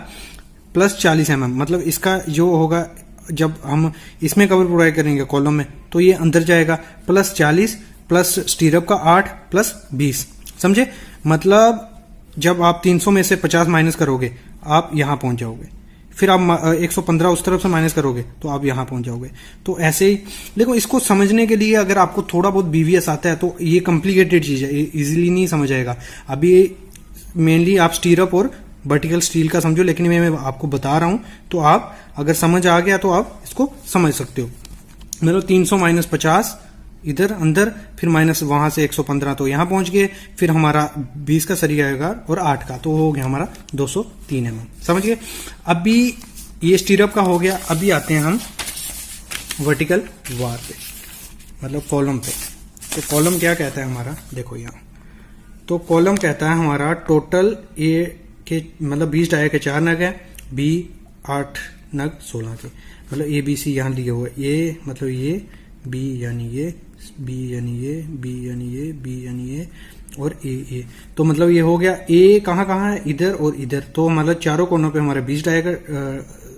प्लस 40 mm, मतलब इसका जो होगा जब हम इसमें कवर प्रोवाइड करेंगे कॉलम में, तो ये अंदर जाएगा प्लस 40 प्लस स्टीरअप का 8 प्लस 20, समझे। मतलब जब आप 300 में से 50 माइनस करोगे आप यहां पहुंच जाओगे, फिर आप 115 उस तरफ से माइनस करोगे तो आप यहां पहुंच जाओगे। तो ऐसे ही देखो, इसको समझने के लिए अगर आपको थोड़ा बहुत बीवीएस आता है तो ये कॉम्प्लिकेटेड चीज है, इजीली नहीं समझ आएगा। अभी मेनली आप स्टीरअप और वर्टिकल स्टील का समझो, लेकिन मैं आपको बता रहा हूं, तो आप अगर समझ आ गया तो आप इसको समझ सकते हो। मतलब 300 माइनस 50 इधर अंदर, फिर माइनस वहां से 115, तो यहां पहुंच गए। फिर हमारा 20 का सरिया आएगा और 8 का, तो हो गया हमारा 203 mm, समझ गए। अभी ये स्टीरअप का हो गया। अभी आते हैं हम वर्टिकल वार पे, मतलब कॉलम पे। तो कॉलम क्या कहता है हमारा, देखो यहाँ, तो कॉलम कहता है हमारा टोटल ए के मतलब 20 डाया के 4 नग है, बी 8 नग 16 के, मतलब ए बी सी यहाँ लिए हुए, ए मतलब ये, बी यानी ये, बी यानी ये, बी यानी ये, बी यानी ये, और ए। तो मतलब ये हो गया ए कहाँ है, इधर और इधर। तो मतलब चारों कोनों पे हमारा 20 डाया का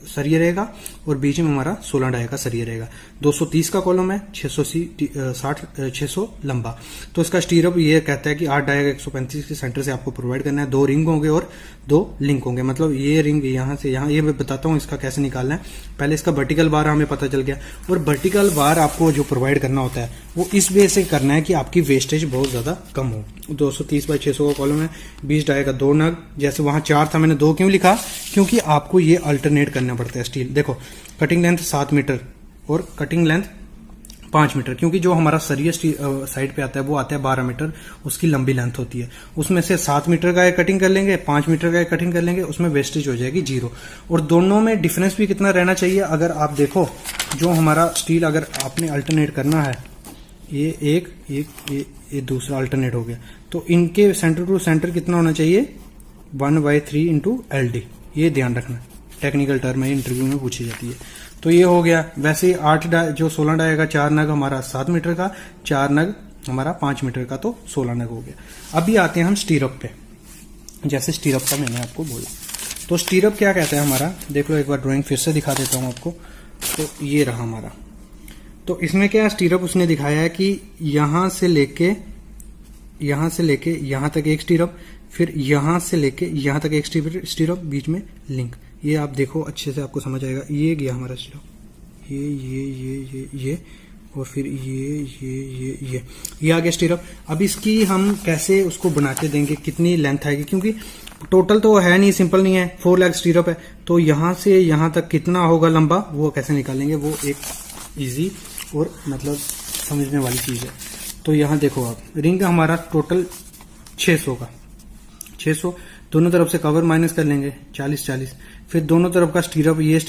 सरिया रहेगा और बीच में हमारा 16 डाया का सरिया रहेगा। 230 का कॉलम है, 600 लंबा। तो इसका स्टीरअप ये कहता है कि 8 डाया का 135 के सेंटर से आपको प्रोवाइड करना है। 2 रिंग होंगे और 2 लिंक होंगे, मतलब ये रिंग यहाँ से यहाँ, ये मैं बताता हूँ इसका कैसे निकालना है। पहले इसका वर्टिकल बार हमें पता चल गया, और वर्टिकल बार आपको जो प्रोवाइड करना होता है वो इस वे से करना है कि आपकी वेस्टेज बहुत ज्यादा कम हो। 230 बाई 600 का कॉलम है, 20 डाया का 2 नग, जैसे वहां 4 था मैंने 2 क्यों लिखा, क्योंकि आपको ये अल्टरनेट करना पड़ता है स्टील। देखो कटिंग लेंथ 7 मीटर और कटिंग लेंथ 5 मीटर, क्योंकि जो हमारा सरिया साइड पे आता है वो आता है 12 मीटर, उसकी लंबी लेंथ होती है। उसमें से 7 मीटर का एक कटिंग कर लेंगे, 5 मीटर का एक कटिंग कर लेंगे, उसमें वेस्टेज हो जाएगी 0। और दोनों में डिफरेंस भी कितना रहना चाहिए, अगर आप देखो जो हमारा स्टील अगर आपने अल्टरनेट करना है, ये ये दूसरा अल्टरनेट हो गया, तो इनके सेंटर टू सेंटर कितना होना चाहिए, 1/3 इंटू LD। ये ध्यान रखना, टेक्निकल टर्म है, इंटरव्यू में पूछी जाती है। तो ये हो गया। वैसे 8 जो 16 डाया का 4 नग हमारा 7 मीटर का, 4 नग हमारा 5 मीटर का, तो 16 नग हो गया। अभी आते हैं हम स्टीरअप पे, जैसे स्टीरअप का मैंने आपको बोला। तो स्टीरअप क्या कहता है हमारा, देख लो एक बार ड्राइंग फिर से दिखा देता हूं आपको। तो ये रहा हमारा, तो इसमें क्या स्टीरअप उसने दिखाया है कि यहां से लेके यहां तक एक स्टीरअप, फिर यहां से लेके यहां तक एक स्टीरअप, बीच में लिंक। ये आप देखो अच्छे से आपको समझ आएगा। ये गया हमारा स्टीरअप, ये और फिर ये आ गया स्टीरअप। अब इसकी हम कैसे उसको बना के देंगे, कितनी लेंथ आएगी, क्योंकि टोटल तो है नहीं, सिंपल नहीं है, 4 लेग स्टीरअप है। तो यहां से यहां तक कितना होगा लंबा, वो कैसे निकालेंगे, वो एक इजी और मतलब समझने वाली चीज है। तो यहां देखो आप, रिंग हमारा टोटल 600 का, 600 दोनों तरफ से कवर माइनस कर लेंगे 40, फिर दोनों तरफ का स्टीरअप, ये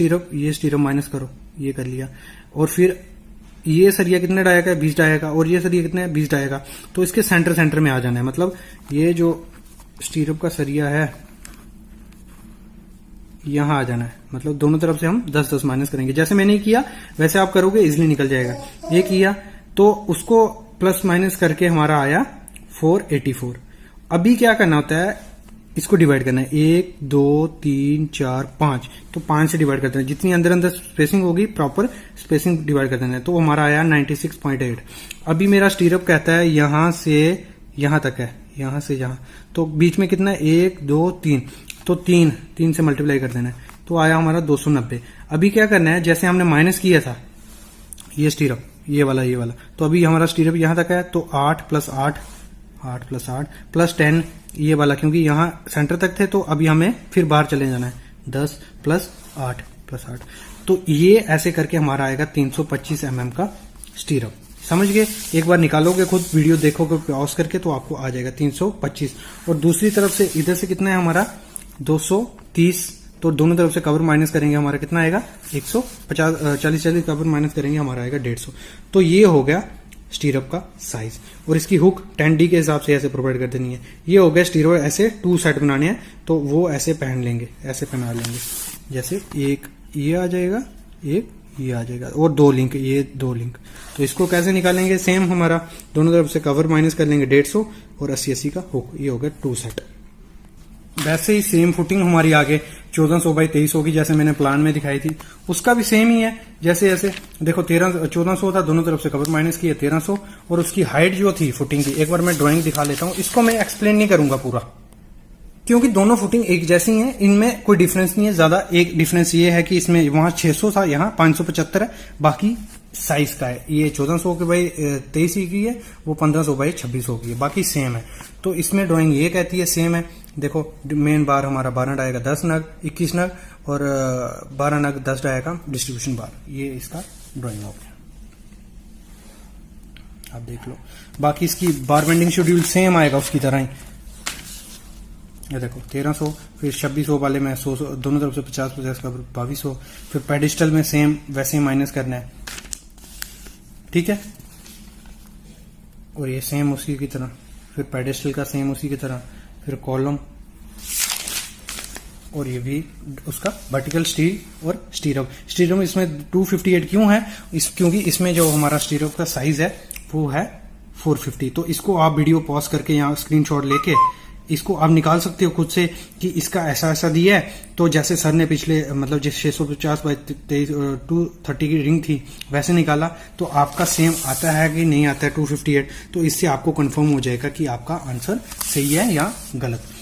स्टीरअप माइनस करो, ये कर लिया। और फिर ये सरिया कितने डाया का है, 20 डाया का, और ये सरिया कितने है, 20 डाया का। तो इसके सेंटर में आ जाना है, मतलब ये जो स्टीरअप का सरिया है यहां आ जाना है, मतलब दोनों तरफ से हम 10-10 माइनस करेंगे। जैसे मैंने किया वैसे आप करोगे, इजिली निकल जाएगा। ये किया तो उसको प्लस माइनस करके हमारा आया 484। अभी क्या करना होता है, इसको डिवाइड करना है, 1 2 3 4 5, तो 5 से डिवाइड करते हैं। जितनी अंदर अंदर स्पेसिंग होगी प्रॉपर स्पेसिंग डिवाइड कर देना है। तो हमारा आया 96.8। अभी मेरा स्टीरअप कहता है यहां से यहां तक है, यहां से यहां, तो बीच में कितना है, 1 2 3, तो 3 से मल्टीप्लाई कर देना है, तो आया हमारा 290। अभी क्या करना है, जैसे हमने माइनस किया था ये स्टीरअप, ये वाला, तो अभी हमारा स्टीरअप यहां तक है, तो 8 + 8 प्लस 10 ये वाला, क्योंकि यहां सेंटर तक थे, तो अभी हमें फिर बाहर चले जाना है, 10 + 8 + 8, तो ये ऐसे करके हमारा आएगा 325 mm का स्टीरअप। समझ गए? एक बार निकालोगे खुद, वीडियो देखोगे पॉज करके, तो आपको आ जाएगा 325। और दूसरी तरफ से इधर से कितना है हमारा 230, तो दोनों तरफ से कवर माइनस करेंगे, हमारा कितना आएगा 150, 40 कवर माइनस करेंगे, हमारा आएगा 150। तो ये हो गया स्टीरअप का साइज। और इसकी हुक 10D के हिसाब से ऐसे प्रोवाइड कर देनी है। ये हो गया स्टीरअप, ऐसे 2 सेट बनाने हैं, तो वो ऐसे पहन लेंगे, ऐसे पहना लेंगे, जैसे एक ये आ जाएगा, एक ये आ जाएगा, और 2 लिंक, ये 2 लिंक। तो इसको कैसे निकालेंगे, सेम हमारा दोनों तरफ से कवर माइनस कर लेंगे 150 और 80-80 का हुक, ये हो गया 2 सेट। वैसे ही सेम फुटिंग हमारी आगे 1400x23 होगी, जैसे मैंने प्लान में दिखाई थी, उसका भी सेम ही है। जैसे ऐसे देखो 1400 था, दोनों तरफ से कवर माइनस किया 1300, और उसकी हाइट जो थी फुटिंग की, एक बार मैं ड्राइंग दिखा लेता हूं। इसको मैं एक्सप्लेन नहीं करूंगा पूरा, क्योंकि दोनों फुटिंग एक जैसी हैं, इनमें कोई डिफरेंस नहीं है ज्यादा। एक डिफरेंस ये है कि इसमें वहां 600 था, यहाँ 575 है, बाकी साइज का है। ये 1400x23 की है, वो 1500x26 की है, बाकी सेम है। तो इसमें ड्राइंग ये कहती है सेम है। देखो मेन बार हमारा 12 डाय का 10 नग, 21 नग, और 12 नग 10 डाय का डिस्ट्रीब्यूशन बार, ये इसका ड्राइंग हो गया, आप देख लो। बाकी इसकी बार बेंडिंग शेड्यूल सेम आएगा उसकी तरह ही। ये देखो 1300, फिर 2600 वाले में 100, दोनों तरफ से 50-50 का 2200, फिर पेडिस्टल में सेम वैसे ही माइनस करना है, ठीक है। और ये सेम उसी की तरह, फिर पेडिस्टल का सेम उसी की तरह, फिर कॉलम, और ये भी उसका वर्टिकल स्टील और स्टीरअप। स्टीरअप इसमें 258 क्यों है, क्योंकि इसमें जो हमारा स्टीरअप का साइज है वो है 450। तो इसको आप वीडियो पॉज करके यहाँ स्क्रीनशॉट लेके इसको आप निकाल सकते हो खुद से कि इसका ऐसा दिया है। तो जैसे सर ने पिछले मतलब जिस 650x23 230 की रिंग थी वैसे निकाला, तो आपका सेम आता है कि नहीं आता है 258, तो इससे आपको कंफर्म हो जाएगा कि आपका आंसर सही है या गलत।